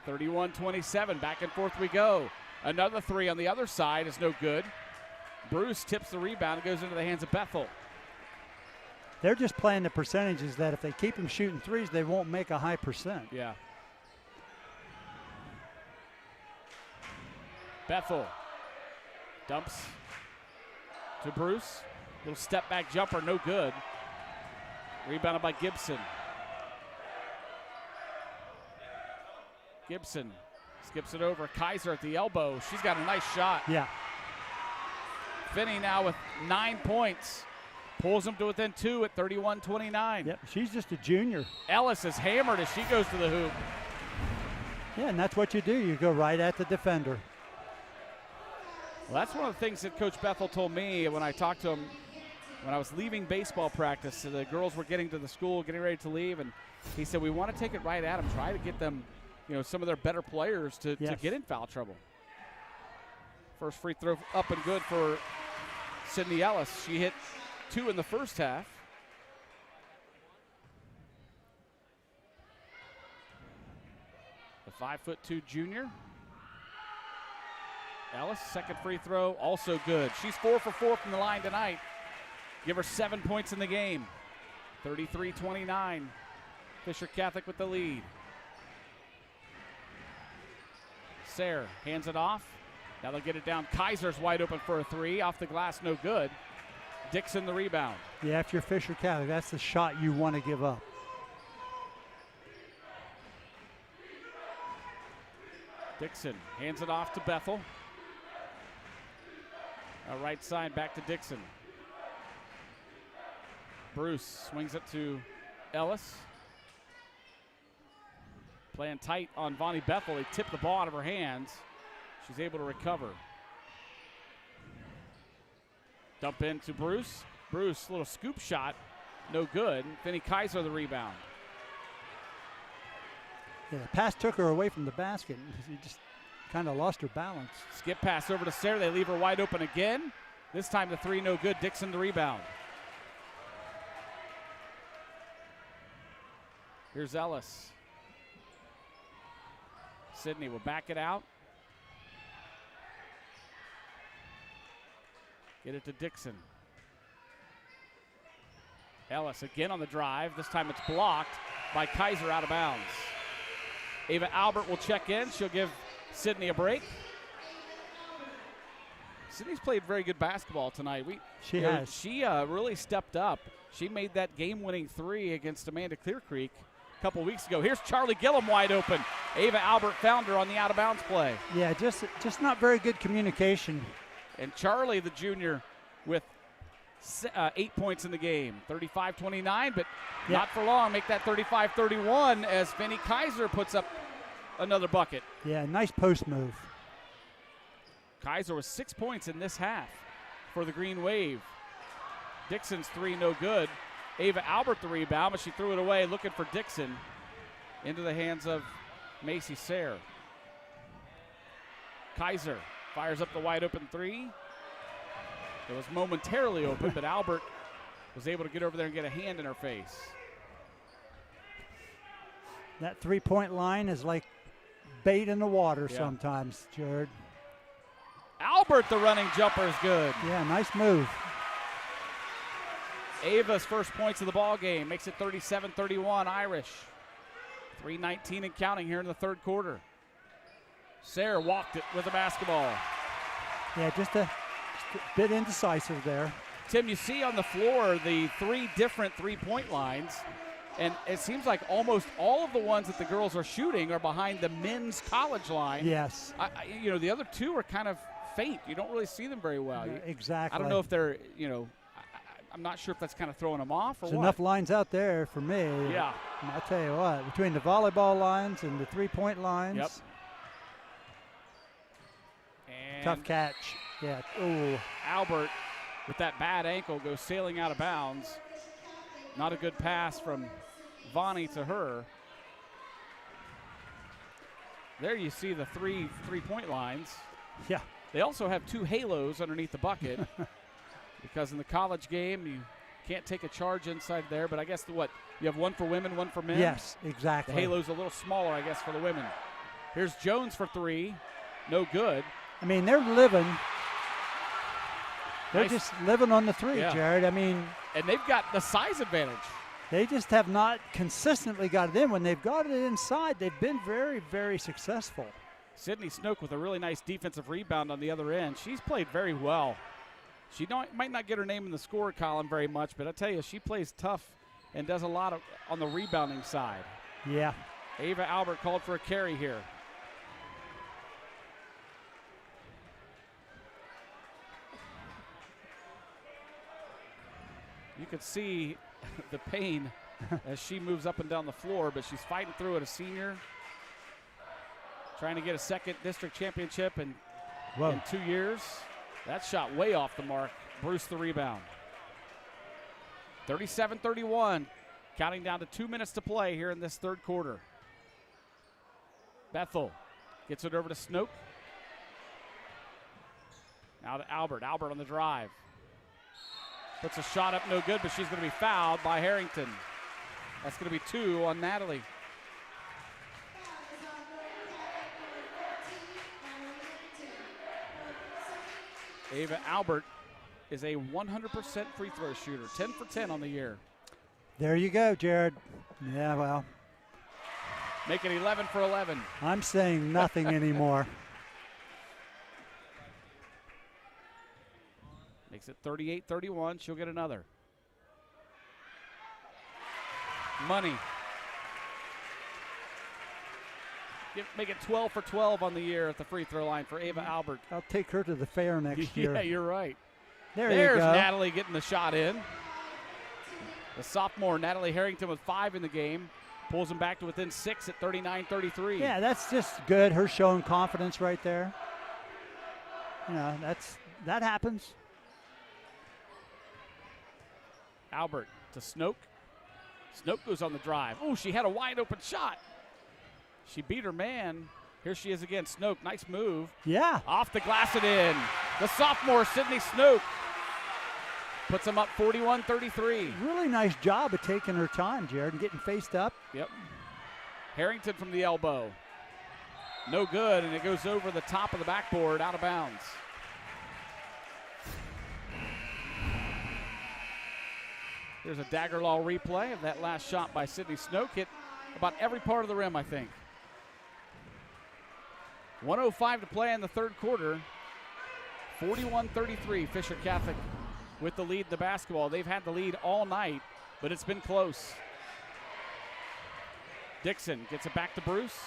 31-27, back and forth we go. Another 3 on the other side is no good. Bruce tips the rebound and goes into the hands of Bethel. They're just playing the percentages that if they keep them shooting threes, they won't make a high percent. Yeah. Bethel dumps to Bruce. Little step back jumper, no good. Rebounded by Gibson. Gibson skips it over. Kaiser at the elbow. She's got a nice shot. Yeah. Finney now with 9 points. Pulls them to within 2 at 31-29. Yep, she's just a junior. Ellis is hammered as she goes to the hoop. Yeah, and that's what you do. You go right at the defender. Well, that's one of the things that Coach Bethel told me when I talked to him when I was leaving baseball practice. The girls were getting to the school, getting ready to leave, and he said, we want to take it right at them, try to get them, some of their better players to get in foul trouble. First free throw up and good for Sydney Ellis. She hit 2 in the first half. The 5'2" junior. Ellis, second free throw, also good. She's 4 for 4 from the line tonight. Give her 7 points in the game. 33-29. Fisher Catholic with the lead. Sayre hands it off. Now they'll get it down. Kaiser's wide open for a three. Off the glass, no good. Dixon the rebound. Yeah, if you're Fisher Catholic, that's the shot you want to give up. Dixon hands it off to Bethel. Right side back to Dixon. Bruce swings it to Ellis. Playing tight on Vonnie Bethel. He tipped the ball out of her hands. She's able to recover. Dump into Bruce. Bruce, little scoop shot. No good. Finney Kaiser the rebound. Yeah, the pass took her away from the basket. She just kind of lost her balance. Skip pass over to Sayre. They leave her wide open again. This time the three no good. Dixon the rebound. Here's Ellis. Sydney will back it out. Get it to Dixon. Ellis again on the drive. This time it's blocked by Kaiser out of bounds. Ava Albert will check in. She'll give Sydney a break. Sydney's played very good basketball tonight. She has. She really stepped up. She made that game-winning three against Amanda Clear Creek a couple weeks ago. Here's Charlie Gillum wide open. Ava Albert found her on the out-of-bounds play. Yeah, just not very good communication. And Charlie, the junior, with 8 points in the game. 35-29, but not for long. Make that 35-31 as Finney Kaiser puts up another bucket. Yeah, nice post move. Kaiser with 6 points in this half for the Green Wave. Dixon's three no good. Ava Albert the rebound, but she threw it away looking for Dixon into the hands of Macy Sayre. Kaiser fires up the wide open three. It was momentarily open, but Albert was able to get over there and get a hand in her face. That three-point line is like bait in the water sometimes, Jared. Albert, the running jumper, is good. Yeah, nice move. Ava's first points of the ball game makes it 37-31 Irish. 3:19 and counting here in the third quarter. Sayre walked it with the basketball. Yeah, just a bit indecisive there. Tim, you see on the floor the three different three-point lines, and it seems like almost all of the ones that the girls are shooting are behind the men's college line. Yes. The other two are kind of faint. You don't really see them very well. Exactly. I don't know if they're, I'm not sure if that's kind of throwing them off or There's what. enough lines out there for me. Yeah. And I'll tell you what, between the volleyball lines and the three-point lines. Yep. Tough catch. Yeah. Ooh. Albert, with that bad ankle, goes sailing out of bounds. Not a good pass from Vonnie to her. There you see the three-point lines. Yeah. They also have two halos underneath the bucket because in the college game you can't take a charge inside there, but I guess you have one for women, one for men? Yes, exactly. The halo's a little smaller, I guess, for the women. Here's Jones for three. No good. I mean, they're living. They're Nice. just living on the three, Yeah. Jared. I mean. And they've got the size advantage. They just have not consistently got it in. When they've got it inside, they've been very, very successful. Sydney Snook with a really nice defensive rebound on the other end. She's played very well. She might not get her name in the score column very much, but I tell you, she plays tough and does a lot on the rebounding side. Yeah. Ava Albert called for a carry here. You could see the pain as she moves up and down the floor, but she's fighting through it, a senior. Trying to get a second district championship in 2 years. That shot way off the mark. Bruce the rebound. 37-31. Counting down to 2 minutes to play here in this third quarter. Bethel gets it over to Snook. Now to Albert. Albert on the drive. Puts a shot up, no good, but she's going to be fouled by Harrington. That's going to be 2 on Natalie. Ava Albert is a 100% free throw shooter, 10 for 10 on the year. There you go, Jared. Yeah, well. Make it 11 for 11. I'm saying nothing anymore. Makes it 38-31. She'll get another. Money. Make it 12 for 12 on the year at the free throw line for Ava Albert. I'll take her to the fair next year. Yeah, you're right. There's you go. Natalie getting the shot in. The sophomore, Natalie Harrington, with 5 in the game. Pulls them back to within 6 at 39-33. Yeah, that's just good. Her showing confidence right there. You know, that happens. Albert to Snoke. Snoke goes on the drive. Oh, she had a wide open shot. She beat her man. Here she is again. Snoke, nice move. Yeah. Off the glass and in. The sophomore, Sydney Snoke, puts them up 41-33. Really nice job of taking her time, Jared, and getting faced up. Yep. Harrington from the elbow. No good, and it goes over the top of the backboard, out of bounds. There's a dagger law replay of that last shot by Sydney Snoke. Hit about every part of the rim, I think. 1:05 to play in the third quarter. 41-33, Fisher Catholic with the lead in the basketball. They've had the lead all night, but it's been close. Dixon gets it back to Bruce.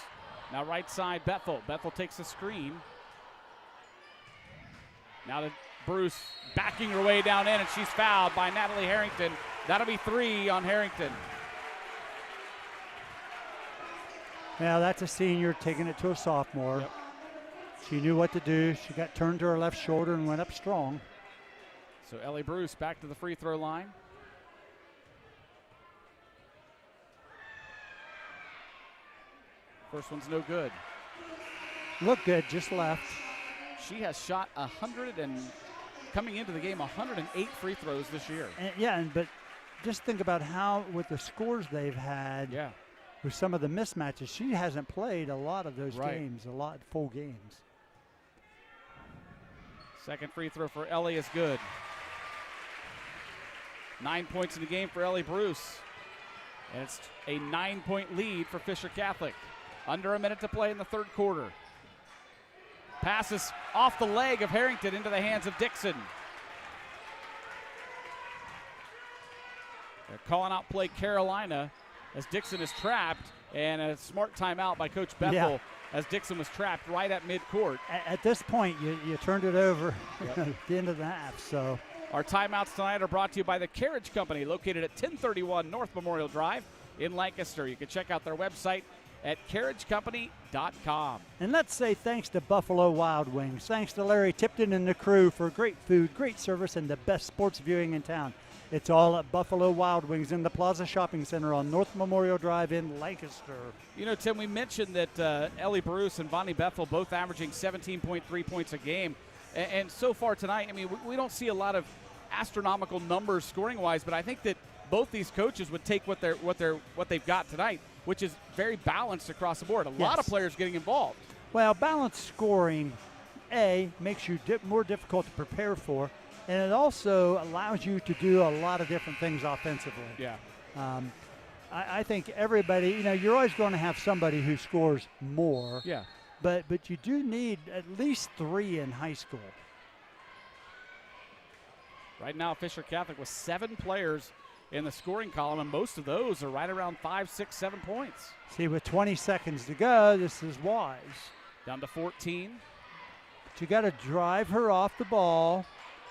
Now right side, Bethel. Bethel takes a screen. Now to Bruce, backing her way down in, and she's fouled by Natalie Harrington. That'll be 3 on Harrington. Now that's a senior taking it to a sophomore. Yep. She knew what to do. She got turned to her left shoulder and went up strong. So Ellie Bruce back to the free throw line. First one's no good. Look good, just left. She has shot 100 and coming into the game 108 free throws this year. But just think about how with the scores they've had. Yeah. With some of the mismatches, she hasn't played a lot of those right. games, a lot full games. Second free throw for Ellie is good. 9 points in the game for Ellie Bruce. And it's a 9-point lead for Fisher Catholic. Under a minute to play in the third quarter. Passes off the leg of Harrington into the hands of Dixon. They're calling out play Carolina as Dixon is trapped, and a smart timeout by Coach Bethel as Dixon was trapped right at midcourt. At this point, you turned it over at the end of the half. So our timeouts tonight are brought to you by the Carriage Company, located at 1031 North Memorial Drive in Lancaster. You can check out their website at carriagecompany.com. And let's say thanks to Buffalo Wild Wings. Thanks to Larry Tipton and the crew for great food, great service, and the best sports viewing in town. It's all at Buffalo Wild Wings in the Plaza Shopping Center on North Memorial Drive in Lancaster. You know, Tim, we mentioned that Ellie Bruce and Vonnie Bethel both averaging 17.3 points a game. And so far tonight, I mean, we don't see a lot of astronomical numbers scoring-wise, but I think that both these coaches would take what they've got tonight, which is very balanced across the board. A lot of players getting involved. Well, balanced scoring, makes you more difficult to prepare for, and it also allows you to do a lot of different things offensively. Yeah. I think everybody, you're always going to have somebody who scores more. Yeah. But you do need at least 3 in high school. Right now, Fisher Catholic with 7 players in the scoring column, and most of those are right around 5, 6, 7 points. See, with 20 seconds to go, this is wise. Down to 14. But you got to drive her off the ball.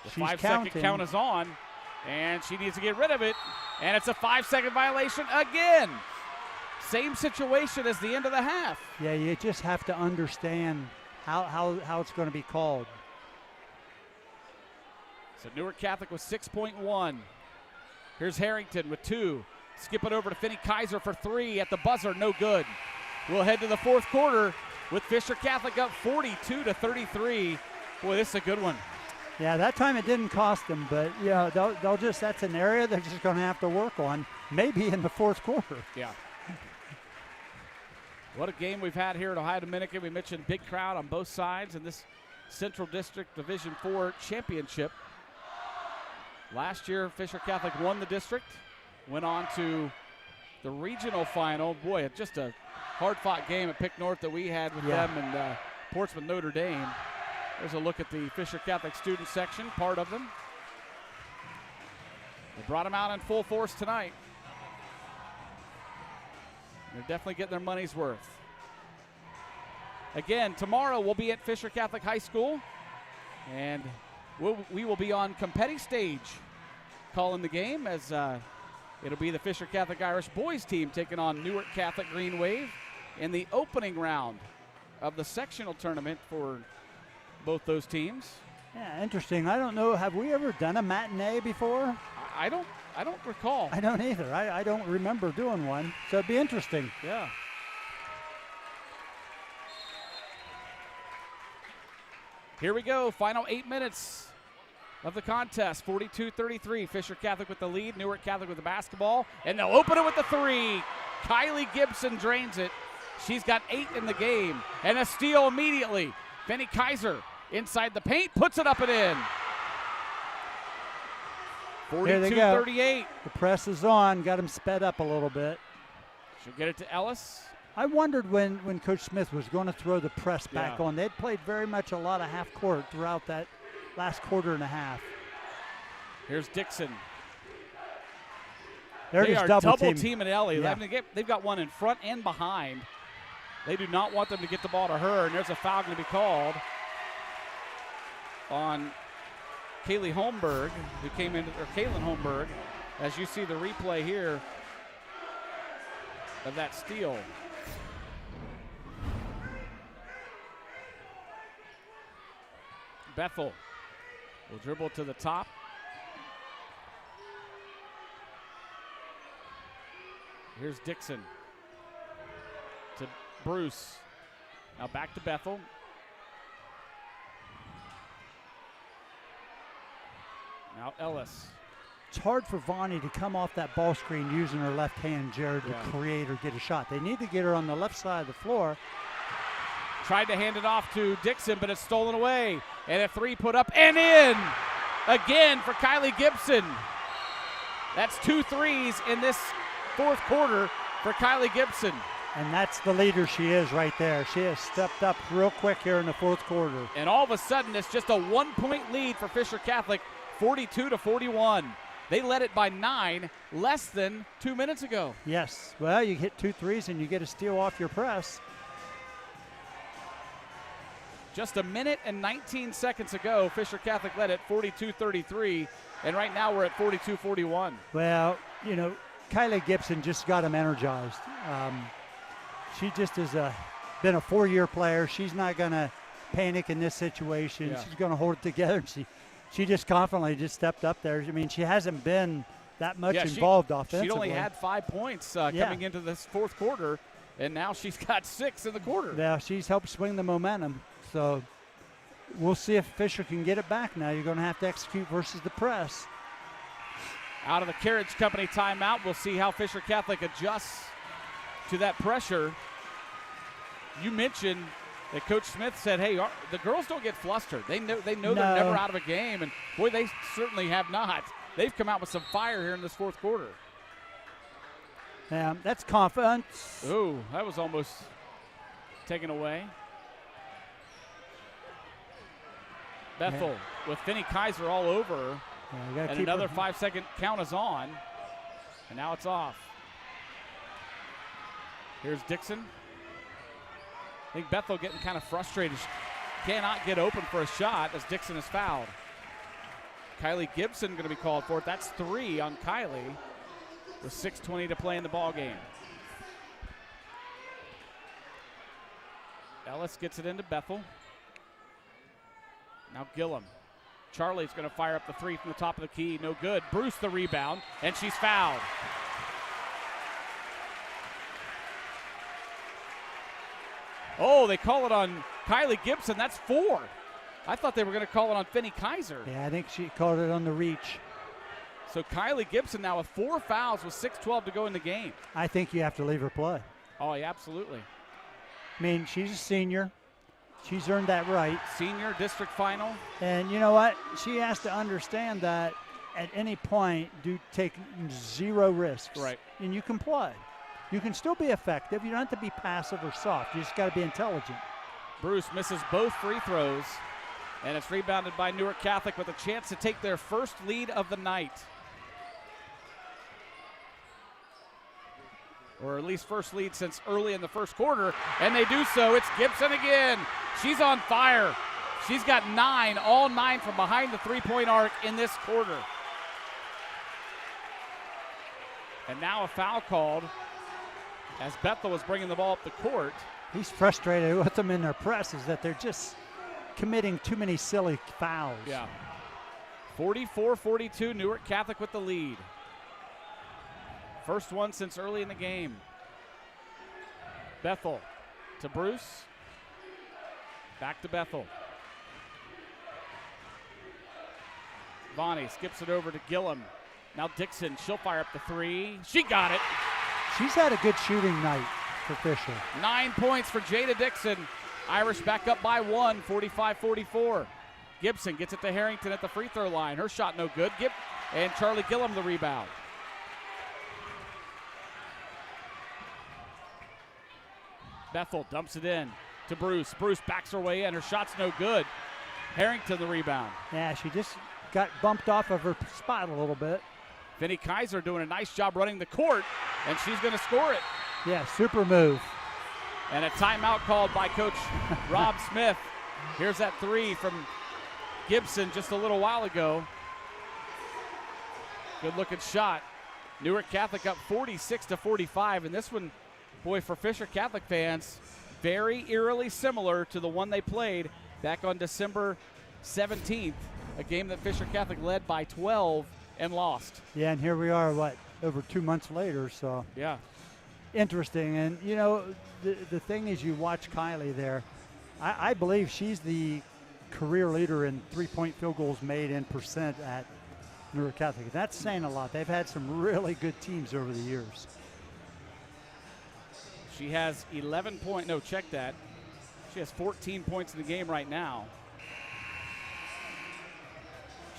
The She's 5-second count is on, and she needs to get rid of it. And it's a 5-second violation again. Same situation as the end of the half. Yeah, you just have to understand how it's going to be called. So Newark Catholic with 6.1. Here's Harrington with 2. Skip it over to Finney Kaiser for 3 at the buzzer, no good. We'll head to the fourth quarter with Fisher Catholic up 42-33. Boy, this is a good one. Yeah, that time it didn't cost them, but they'll just, that's an area they're just going to have to work on, maybe in the fourth quarter. Yeah. What a game we've had here at Ohio Dominican. We mentioned big crowd on both sides in this Central District Division IV championship. Last year, Fisher Catholic won the district, went on to the regional final. Boy, just a hard-fought game at Pick North that we had with them and Portsmouth Notre Dame. There's a look at the Fisher Catholic student section, part of them. They brought them out in full force tonight. They're definitely getting their money's worth. Again, tomorrow we'll be at Fisher Catholic High School, and we will be on Competi stage calling the game as it'll be the Fisher Catholic Irish boys team taking on Newark Catholic Green Wave in the opening round of the sectional tournament for both those teams. Yeah, interesting. I don't know. Have we ever done a matinee before? I don't recall. I don't either. I don't remember doing one. So it'd be interesting. Yeah. Here we go. Final 8 minutes of the contest. 42-33. Fisher Catholic with the lead. Newark Catholic with the basketball. And they'll open it with the three. Kylie Gibson drains it. She's got 8 in the game. And a steal immediately. Benny Kaiser inside the paint. Puts it up and in. 42-38. The press is on. Got them sped up a little bit. She'll get it to Ellis. I wondered when Coach Smith was going to throw the press back on. They'd played very much a lot of half court throughout that last quarter and a half. Here's Dixon. They are double teaming Ellie. Yeah. I mean, they've got one in front and behind. They do not want them to get the ball to her, and there's a foul going to be called on Kaylee Holmberg, who came in, or Kaylin Holmberg, as you see the replay here of that steal. Bethel will dribble to the top. Here's Dixon to Bruce. Now back to Bethel. Now Ellis. It's hard for Vonnie to come off that ball screen using her left hand, Jared, to create or get a shot. They need to get her on the left side of the floor. Tried to hand it off to Dixon, but it's stolen away. And a three put up and in again for Kylie Gibson. That's 2 threes in this fourth quarter for Kylie Gibson. And that's the leader she is right there. She has stepped up real quick here in the fourth quarter. And all of a sudden, it's just a 1-point lead for Fisher Catholic, 42-41. They led it by 9 less than 2 minutes ago. Yes. Well, you hit 2 threes and you get a steal off your press. Just a minute and 19 seconds ago, Fisher Catholic led it 42-33, and right now we're at 42-41. Well, you know, Kylie Gibson just got them energized. She just has been a 4-year player. She's not going to panic in this situation. Yeah. She's going to hold it together. She just confidently just stepped up there. I mean, she hasn't been that much involved offensively. She only had 5 points coming into this fourth quarter, and now she's got 6 in the quarter. Yeah, she's helped swing the momentum. So we'll see if Fisher can get it back now. You're going to have to execute versus the press. Out of the Carriage Company timeout, we'll see how Fisher Catholic adjusts to that pressure. You mentioned that Coach Smith said, hey, the girls don't get flustered. They know they're never out of a game, and boy, they certainly have not. They've come out with some fire here in this fourth quarter. Yeah, that's confidence. Ooh, that was almost taken away. Bethel with Finney Kaiser all over her. And another 5-second count is on. And now it's off. Here's Dixon. I think Bethel getting kind of frustrated. She cannot get open for a shot as Dixon is fouled. Kylie Gibson going to be called for it. That's 3 on Kylie with 6:20 to play in the ball game. Ellis gets it into Bethel. Now Gillum. Charlie's going to fire up the 3 from the top of the key. No good. Bruce the rebound, and she's fouled. Oh, they call it on Kylie Gibson. That's 4. I thought they were going to call it on Finney Kaiser. Yeah, I think she called it on the reach. So Kylie Gibson now with 4 fouls with 6:12 to go in the game. I think you have to leave her play. Oh, yeah, absolutely. I mean, she's a senior. She's earned that right. Senior district final. And you know what? She has to understand that at any point take zero risks. Right. And you can play. You can still be effective. You don't have to be passive or soft. You just got to be intelligent. Bruce misses both free throws, and it's rebounded by Newark Catholic with a chance to take their first lead of the night. Or at least first lead since early in the first quarter, and they do so. It's Gibson again. She's on fire. She's got 9, all 9 from behind the three-point arc in this quarter. And now a foul called as Bethel was bringing the ball up the court. He's frustrated with them in their presses that they're just committing too many silly fouls. Yeah. 44-42, Newark Catholic with the lead. First one since early in the game. Bethel to Bruce. Back to Bethel. Vonnie skips it over to Gillum. Now Dixon, she'll fire up the three. She got it. She's had a good shooting night for Fisher. 9 points for Jada Dixon. Irish back up by 1, 45-44. Gibson gets it to Harrington at the free throw line. Her shot no good. And Charlie Gillum the rebound. Bethel dumps it in to Bruce. Bruce backs her way in. Her shot's no good. Harrington the rebound. Yeah, she just got bumped off of her spot a little bit. Finney Kaiser doing a nice job running the court, and she's going to score it. Yeah, super move. And a timeout called by Coach Rob Smith. Here's that three from Gibson just a little while ago. Good looking shot. Newark Catholic up 46-45, and this one, boy, for Fisher Catholic fans, very eerily similar to the one they played back on December 17th, a game that Fisher Catholic led by 12 and lost. Yeah, and here we are, over 2 months later, so. Yeah. Interesting, and you know, the thing is, you watch Kylie there. I believe she's the career leader in three-point field goals made in percent at Newark Catholic. That's saying a lot. They've had some really good teams over the years. She has 11 points. No, check that. She has 14 points in the game right now.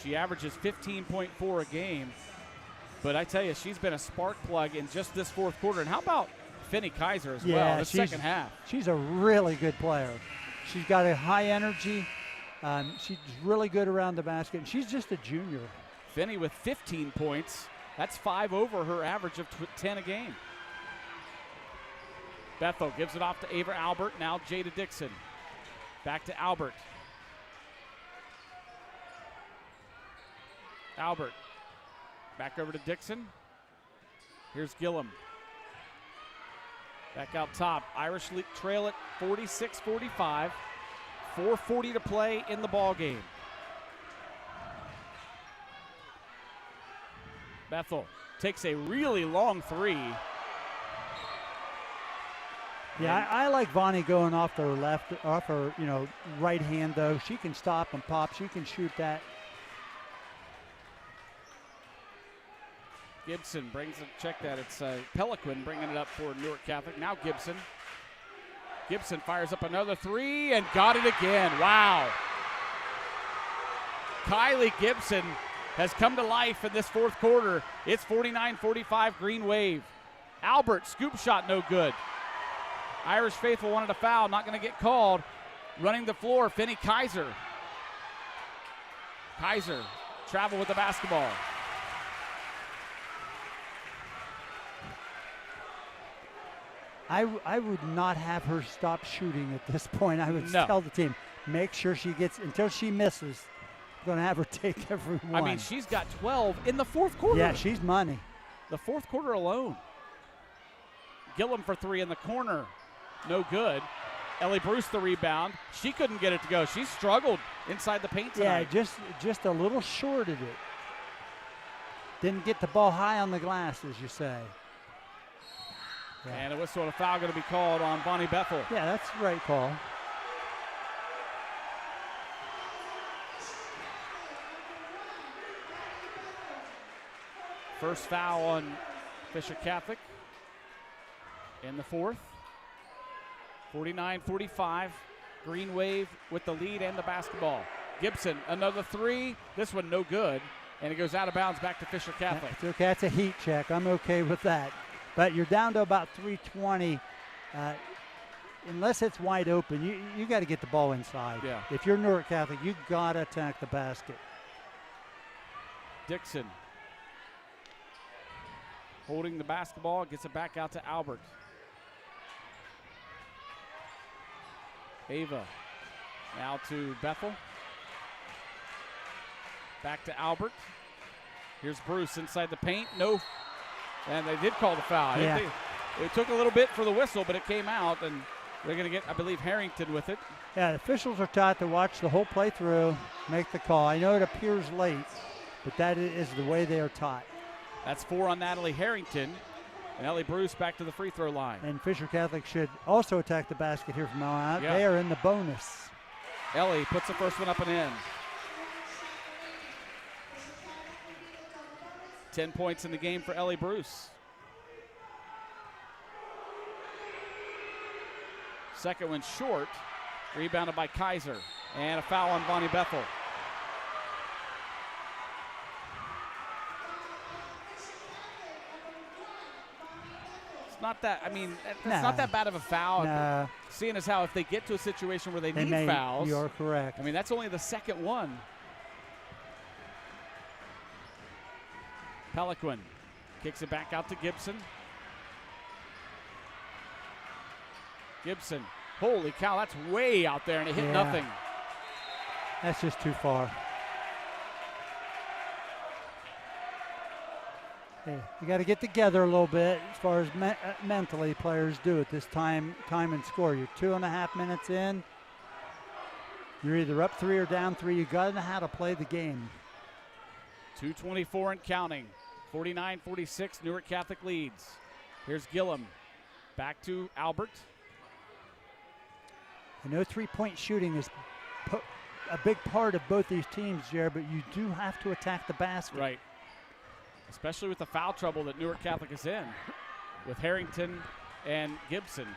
She averages 15.4 a game. But I tell you, she's been a spark plug in just this fourth quarter. And how about Finney Kaiser as well in the second half? She's a really good player. She's got a high energy. She's really good around the basket. And she's just a junior. Finney with 15 points. That's 5 over her average of 10 a game. Bethel gives it off to Ava Albert. Now Jada Dixon. Back to Albert. Albert. Back over to Dixon. Here's Gillum. Back out top. Irish trail it 46-45. 4:40 to play in the ball game. Bethel takes a really long three. Yeah, I like Vonnie going off her right hand though. She can stop and pop. She can shoot that. Gibson brings it, check that, it's Peliquin bringing it up for Newark Catholic. Now Gibson. Gibson fires up another three and got it again. Wow. Kylie Gibson has come to life in this fourth quarter. It's 49-45 Green Wave. Albert, scoop shot no good. Irish faithful wanted a foul, not going to get called. Running the floor, Finney Kaiser. Kaiser travel with the basketball. I would not have her stop shooting at this point. I would tell the team, make sure she gets, until she misses, going to have her take every one. I mean, she's got 12 in the fourth quarter. Yeah, she's money. The fourth quarter alone. Gillum for three in the corner. No good. Ellie Bruce the rebound. She couldn't get it to go. She struggled inside the paint tonight. Yeah, just a little shorted it. Didn't get the ball high on the glass, as you say. Yeah. And a whistle and a foul going to be called on Vonnie Bethel. Yeah, that's the right call. First foul on Fisher Catholic in the fourth. 49-45. Green Wave with the lead and the basketball. Gibson, another three. This one no good. And it goes out of bounds back to Fisher Catholic. It's okay. That's a heat check. I'm okay with that. But you're down to about 3:20. Unless it's wide open, you got to get the ball inside. Yeah. If you're Newark Catholic, you got to attack the basket. Dixon holding the basketball, gets it back out to Albert. Ava now to Bethel. Back to Albert. Here's Bruce inside the paint. No. And they did call the foul. Yeah. It took a little bit for the whistle, but it came out, and they're going to get, I believe, Harrington with it. Yeah, the officials are taught to watch the whole play through, make the call. I know it appears late, but that is the way they are taught. That's 4 on Natalie Harrington. And Ellie Bruce back to the free throw line. And Fisher Catholic should also attack the basket here from now on out. Yeah. They are in the bonus. Ellie puts the first one up and in. 10 points in the game for Ellie Bruce. Second one short, rebounded by Kaiser. And a foul on Bonnie Bethel. It's not that, I mean, it's not that bad of a foul. Nah. Seeing as how if they get to a situation where they need may, fouls. You're correct. I mean, that's only the second one. Peliquin kicks it back out to Gibson. Gibson, holy cow, that's way out there, and it hit nothing. That's just too far. Hey, you got to get together a little bit as far as mentally players do at this time and score. You're 2.5 minutes in. You're either up 3 or down 3. You got to know how to play the game. 2:24 and counting. 49-46, Newark Catholic leads. Here's Gillum. Back to Albert. I know three-point shooting is a big part of both these teams, Jared, but you do have to attack the basket. Right. Especially with the foul trouble that Newark Catholic is in with Harrington and Gibson.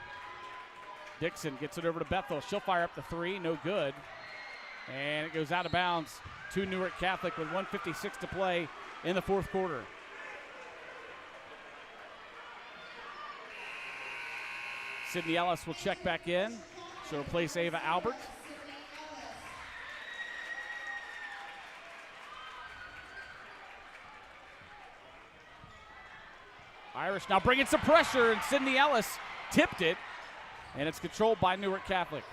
Dixon gets it over to Bethel. She'll fire up the 3, no good. And it goes out of bounds to Newark Catholic with 1:56 to play in the fourth quarter. Sydney Ellis will check back in. She'll replace Ava Albert. Irish now bringing some pressure, and Sydney Ellis tipped it, and it's controlled by Newark Catholic.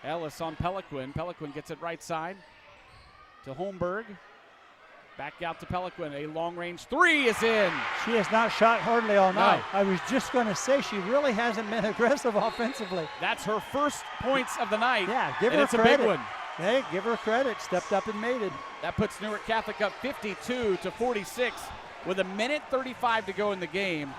Ellis on Peliquin. Peliquin gets it right side to Holmberg. Back out to Peliquin. A long-range 3 is in. She has not shot hardly all night. No. I was just going to say she really hasn't been aggressive offensively. That's her first points of the night. Yeah, give her and it's credit. a big one. Hey, give her credit. Stepped up and made it. That puts Newark Catholic up 52-46 with 1:35 to go in the game.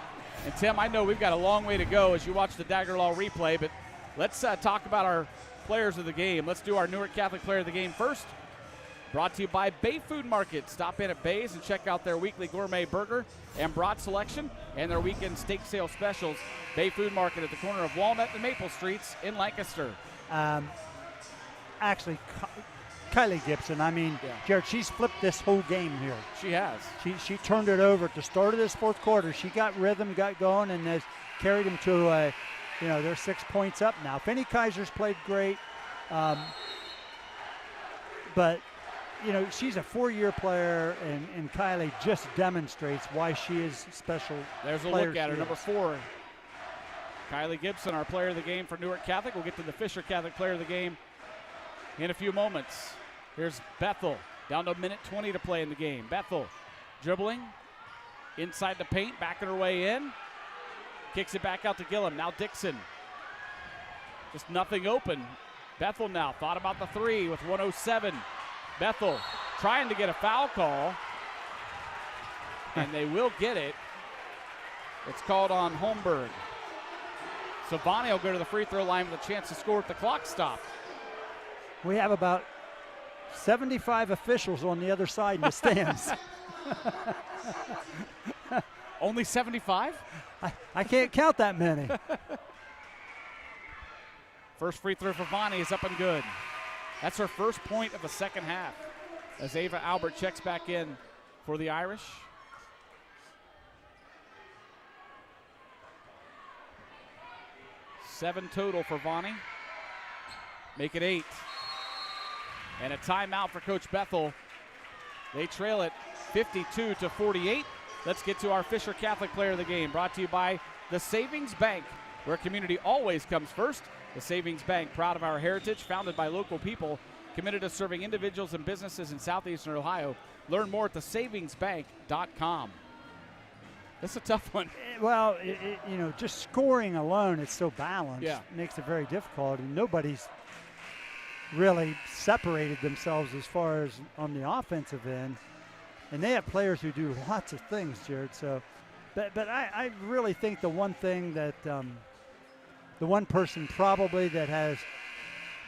And Tim, I know we've got a long way to go as you watch the Dagger Law replay, but let's talk about our players of the game. Let's do our Newark Catholic player of the game first. Brought to you by Bay Food Market. Stop in at Bay's and check out their weekly gourmet burger and brat selection and their weekend steak sale specials. Bay Food Market at the corner of Walnut and Maple Streets in Lancaster. Actually, Kylie Gibson, Jared, she's flipped this whole game here. She has. She turned it over at the start of this fourth quarter. She got rhythm, got going, and has carried them to, they're 6 points up now. Finney Kaiser's played great, but she's a 4-year player, and Kylie just demonstrates why she is special. There's a look at her, number 4. Kylie Gibson, our player of the game for Newark Catholic. We'll get to the Fisher Catholic player of the game in a few moments. Here's Bethel, down to 1:20 to play in the game. Bethel dribbling inside the paint, backing her way in. Kicks it back out to Gillum. Now Dixon. Just nothing open. Bethel now thought about the 3 with 1:07. Bethel trying to get a foul call, and they will get it. It's called on Holmberg. So Bonnie will go to the free throw line with a chance to score with the clock stopped. We have about 75 officials on the other side in the stands. Only 75? I can't count that many. First free throw for Bonnie is up and good. That's her first point of the second half. as Ava Albert checks back in for the Irish. Seven total for Vonnie. Make it 8. And a timeout for Coach Bethel. They trail it 52-48. Let's get to our Fisher Catholic Player of the Game, brought to you by the Savings Bank, where community always comes first. The Savings Bank, proud of our heritage, founded by local people, committed to serving individuals and businesses in southeastern Ohio. Learn more at thesavingsbank.com. That's a tough one. Well, just scoring alone, it's so balanced. Yeah. Makes it very difficult, and nobody's really separated themselves as far as on the offensive end. And they have players who do lots of things, Jared. So, but I really think the one thing that the one person probably that has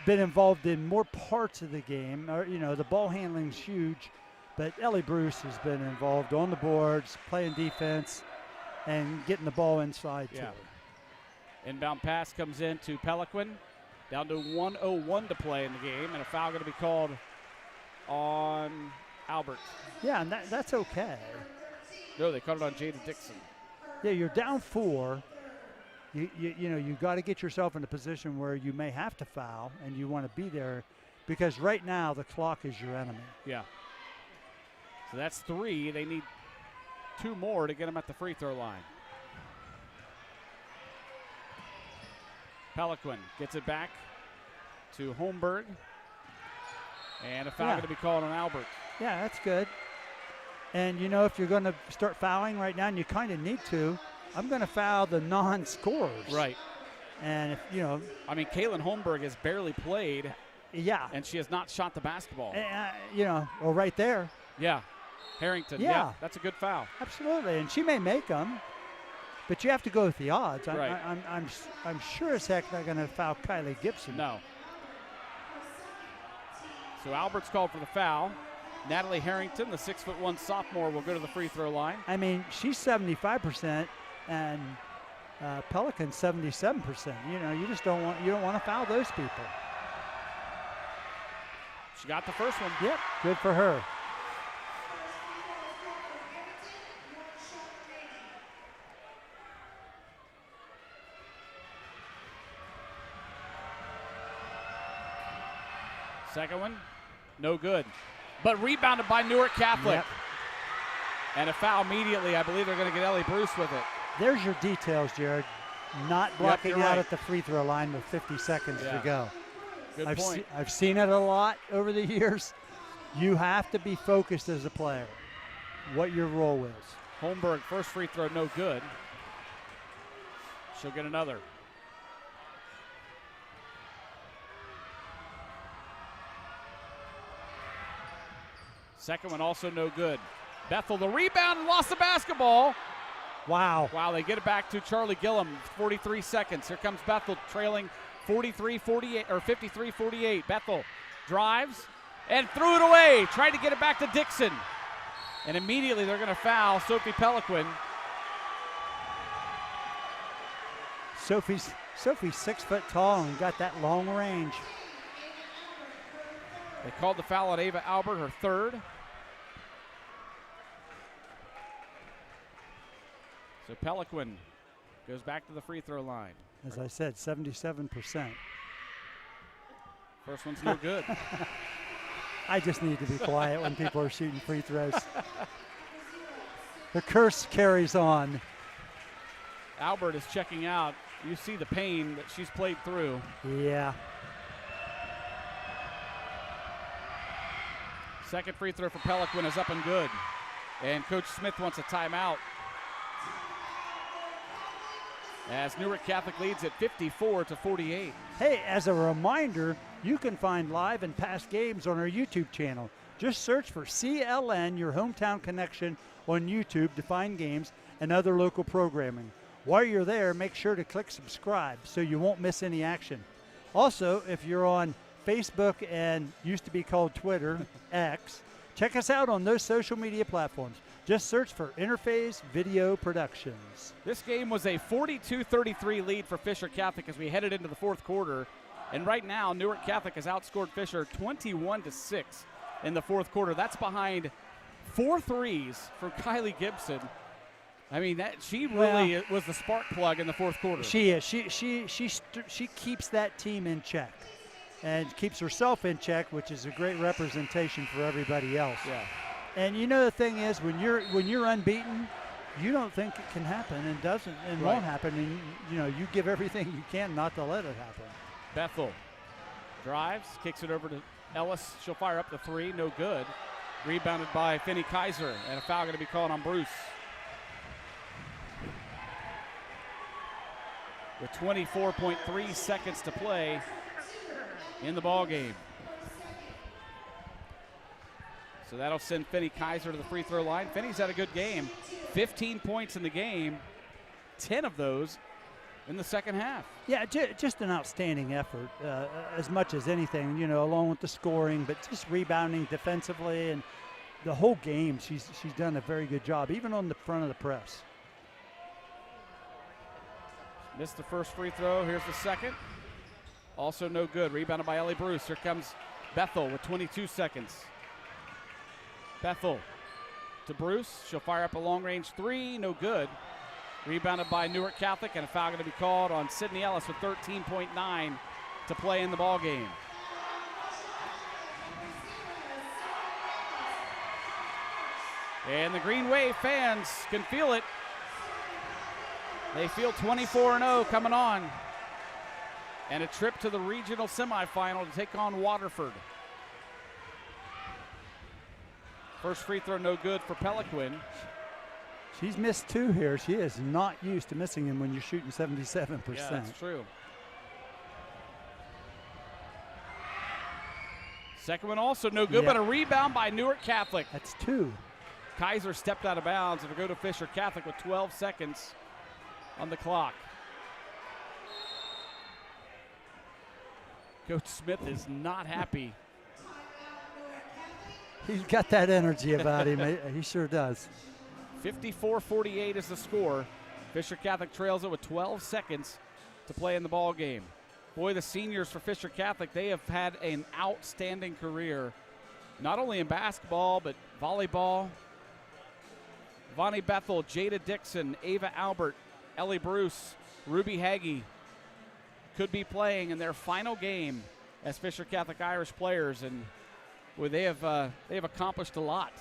been involved in more parts of the game, or the ball handling's huge, but Ellie Bruce has been involved on the boards, playing defense, and getting the ball inside too. Inbound pass comes in to Peliquin. Down to 1:01 to play in the game, and a foul going to be called on Albert. Yeah, and that's okay. No, they called it on Jada Dixon. Yeah, you're down 4. You got to get yourself in a position where you may have to foul, and you want to be there, because right now the clock is your enemy. Yeah. So that's 3. They need 2 more to get them at the free throw line. Peliquin gets it back to Holmberg. And a foul going to be called on Albert. Yeah, that's good. And, if you're going to start fouling right now, and you kind of need to, I'm going to foul the non-scorers. Right. And, if Kaylin Holmberg has barely played. Yeah. And she has not shot the basketball. Well, right there. Yeah. Harrington. Yeah. That's a good foul. Absolutely. And she may make them. But you have to go with the odds. Right. I'm sure as heck not going to foul Kylie Gibson. No. So Albert's called for the foul. Natalie Harrington, the 6'1" sophomore, will go to the free throw line. She's 75%, and Pelican's 77%. You just don't want to foul those people. She got the first one. Yep, good for her. Second one, no good. But rebounded by Newark Catholic. Yep. And a foul immediately. I believe they're going to get Ellie Bruce with it. There's your details, Jared. Not blocking you're out right. at the free throw line with 50 seconds to go. Good point. I've seen it a lot over the years. You have to be focused as a player, what your role is. Holmberg, first free throw, no good. She'll get another. Second one also no good. Bethel, the rebound, and lost the basketball. Wow. Wow, they get it back to Charlie Gillum, 43 seconds. Here comes Bethel trailing 53-48. Bethel drives and threw it away. Tried to get it back to Dixon. And immediately they're going to foul Sophie Peliquin. Sophie's 6 foot tall and got that long range. They called the foul on Ava Albert, her third. So Peliquin goes back to the free throw line. As I said, 77%. First one's no good. I just need to be quiet when people are shooting free throws. The curse carries on. Albert is checking out. You see the pain that she's played through. Yeah. Second free throw for Peliquin is up and good. And Coach Smith wants a timeout. As Newark Catholic leads at 54-48. Hey, as a reminder, you can find live and past games on our YouTube channel. Just search for CLN, your hometown connection, on YouTube to find games and other local programming. While you're there, make sure to click subscribe so you won't miss any action. Also, if you're on Facebook and used to be called Twitter, X, check us out on those social media platforms. Just search for Interface Video Productions. This game was a 42-33 lead for Fisher Catholic as we headed into the fourth quarter. And right now, Newark Catholic has outscored Fisher 21-6. in the fourth quarter. That's behind 4 threes from Kylie Gibson. I mean, she really was the spark plug in the fourth quarter. She is. She keeps that team in check and keeps herself in check, which is a great representation for everybody else. Yeah. And you know the thing is, when you're unbeaten, you don't think it can happen, and doesn't, and won't happen. And you give everything you can not to let it happen. Bethel drives, kicks it over to Ellis. She'll fire up the 3, no good. Rebounded by Finney Kaiser, and a foul going to be called on Bruce. With 24.3 seconds to play in the ball game. So that'll send Finney Kaiser to the free throw line. Finney's had a good game. 15 points in the game, 10 of those in the second half. Yeah, just an outstanding effort, as much as anything, along with the scoring, but just rebounding defensively, and the whole game, she's done a very good job, even on the front of the press. Missed the first free throw. Here's the second. Also no good. Rebounded by Ellie Bruce. Here comes Bethel with 22 seconds. Bethel to Bruce. She'll fire up a long-range 3. No good. Rebounded by Newark Catholic, and a foul going to be called on Sydney Ellis with 13.9 to play in the ball game. And the Green Wave fans can feel it. They feel 24-0 coming on. And a trip to the regional semifinal to take on Waterford. First free throw no good for Peliquin. She's missed 2 here. She is not used to missing them when you're shooting 77%. Yeah, that's true. Second one also no good, but a rebound by Newark Catholic. That's 2. Kaiser stepped out of bounds. It'll go to Fisher Catholic with 12 seconds on the clock. Coach Smith is not happy. He's got that energy about him. He sure does. 54-48 is the score. Fisher Catholic trails it with 12 seconds to play in the ball game. Boy, the seniors for Fisher Catholic, they have had an outstanding career, not only in basketball, but volleyball. Vonnie Bethel, Jada Dixon, Ava Albert, Ellie Bruce, Ruby Hagee could be playing in their final game as Fisher Catholic Irish players, and boy, they have accomplished a lot.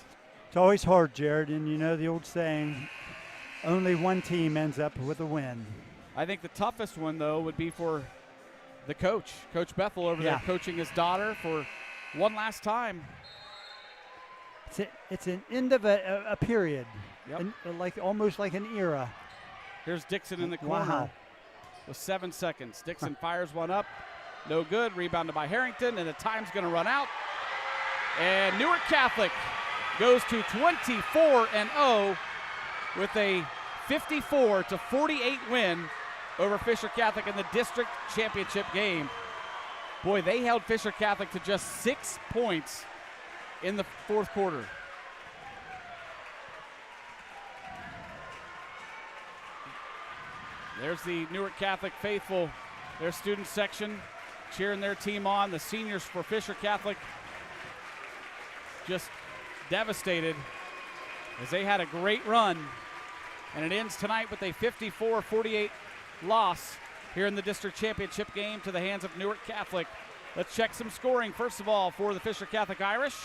It's always hard, Jared, and you know the old saying, only one team ends up with a win. I think the toughest one, though, would be for the coach, Coach Bethel over there coaching his daughter for one last time. It's an end of a period, yep. Almost like an era. Here's Dixon in the corner with 7 seconds. Dixon fires one up, no good. Rebounded by Harrington, and the time's going to run out. And Newark Catholic goes to 24-0 with a 54-48 win over Fisher Catholic in the district championship game. Boy, they held Fisher Catholic to just 6 points in the fourth quarter. There's the Newark Catholic faithful, their student section, cheering their team on. The seniors for Fisher Catholic just devastated as they had a great run. And it ends tonight with a 54-48 loss here in the district championship game to the hands of Newark Catholic. Let's check some scoring. First of all, for the Fisher Catholic Irish,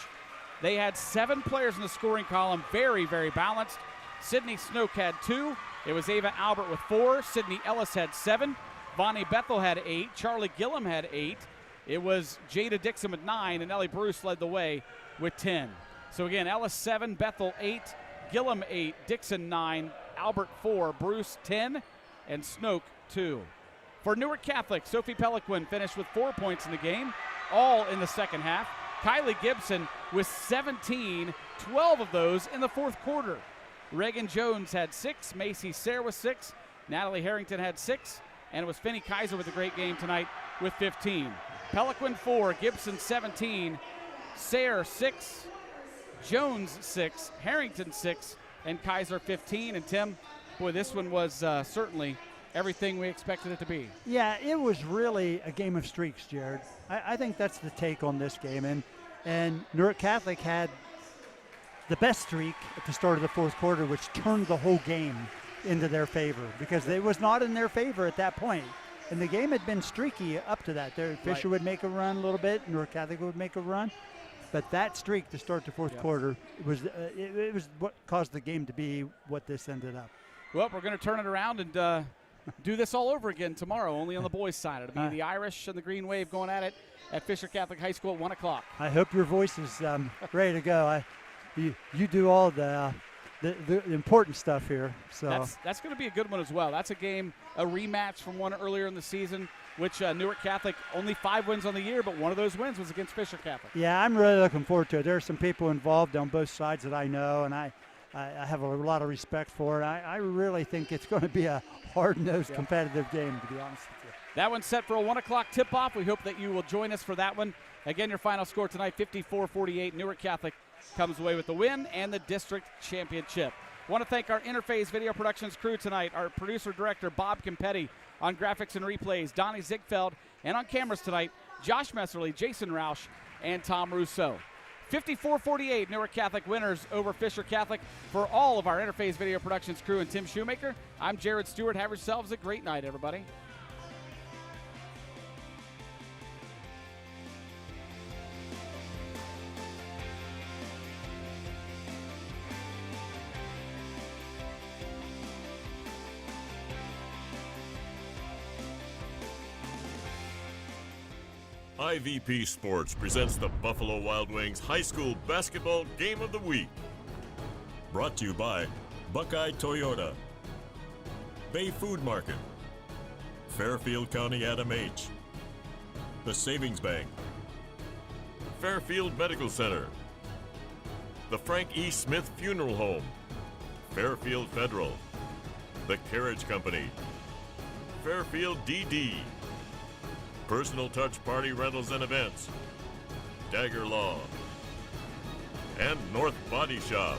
they had 7 players in the scoring column, very, very balanced. Sydney Snoke had 2. It was Ava Albert with 4. Sydney Ellis had 7. Vonnie Bethel had 8. Charlie Gillum had 8. It was Jada Dixon with 9, and Ellie Bruce led the way with 10. So again, Ellis 7, Bethel 8, Gillum 8, Dixon 9, Albert 4, Bruce 10, and Snoke 2. For Newark Catholic, Sophie Peliquin finished with 4 points in the game, all in the second half. Kylie Gibson with 17, 12 of those in the fourth quarter. Reagan Jones had 6, Macy Sayre with 6, Natalie Harrington had 6, and it was Finney Kaiser with a great game tonight with 15. Peliquin 4, Gibson 17, Sayre 6, Jones 6, Harrington 6, and Kaiser 15. And Tim, boy, this one was certainly everything we expected it to be. Yeah, it was really a game of streaks, Jared. I think that's the take on this game. And And Newark Catholic had the best streak at the start of the fourth quarter, which turned the whole game into their favor, because it was not in their favor at that point. And the game had been streaky up to that. Fisher would make a run a little bit, Newark Catholic would make a run. But that streak to start the fourth quarter was it was what caused the game to be what this ended up. Well, we're going to turn it around and do this all over again tomorrow, only on the boys' side. It'll be the Irish and the Green Wave going at it at Fisher Catholic High School at 1 o'clock. I hope your voice is ready to go. You do all the important stuff here. So that's going to be a good one as well. That's a game, a rematch from one earlier in the season, which Newark Catholic only 5 wins on the year, but one of those wins was against Fisher Catholic. Yeah, I'm really looking forward to it. There are some people involved on both sides that I know, and I have a lot of respect for it. I really think it's going to be a hard-nosed competitive game, to be honest with you. That one's set for a 1 o'clock tip-off. We hope that you will join us for that one. Again, your final score tonight, 54-48. Newark Catholic comes away with the win and the district championship. I want to thank our Interface Video Productions crew tonight, our producer-director, Bob Campetti, on graphics and replays, Donnie Ziegfeld, and on cameras tonight, Josh Messerly, Jason Roush, and Tom Rousseau. 54-48, Newark Catholic winners over Fisher Catholic. For all of our Interface Video Productions crew and Tim Shoemaker, I'm Jared Stewart. Have yourselves a great night, everybody. IVP Sports presents the Buffalo Wild Wings High School Basketball Game of the Week. Brought to you by Buckeye Toyota, Bay Food Market, Fairfield County Adam H., the Savings Bank, Fairfield Medical Center, the Frank E. Smith Funeral Home, Fairfield Federal, the Carriage Company, Fairfield DD, Personal Touch Party Rentals and Events, Dagger Law, and North Body Shop.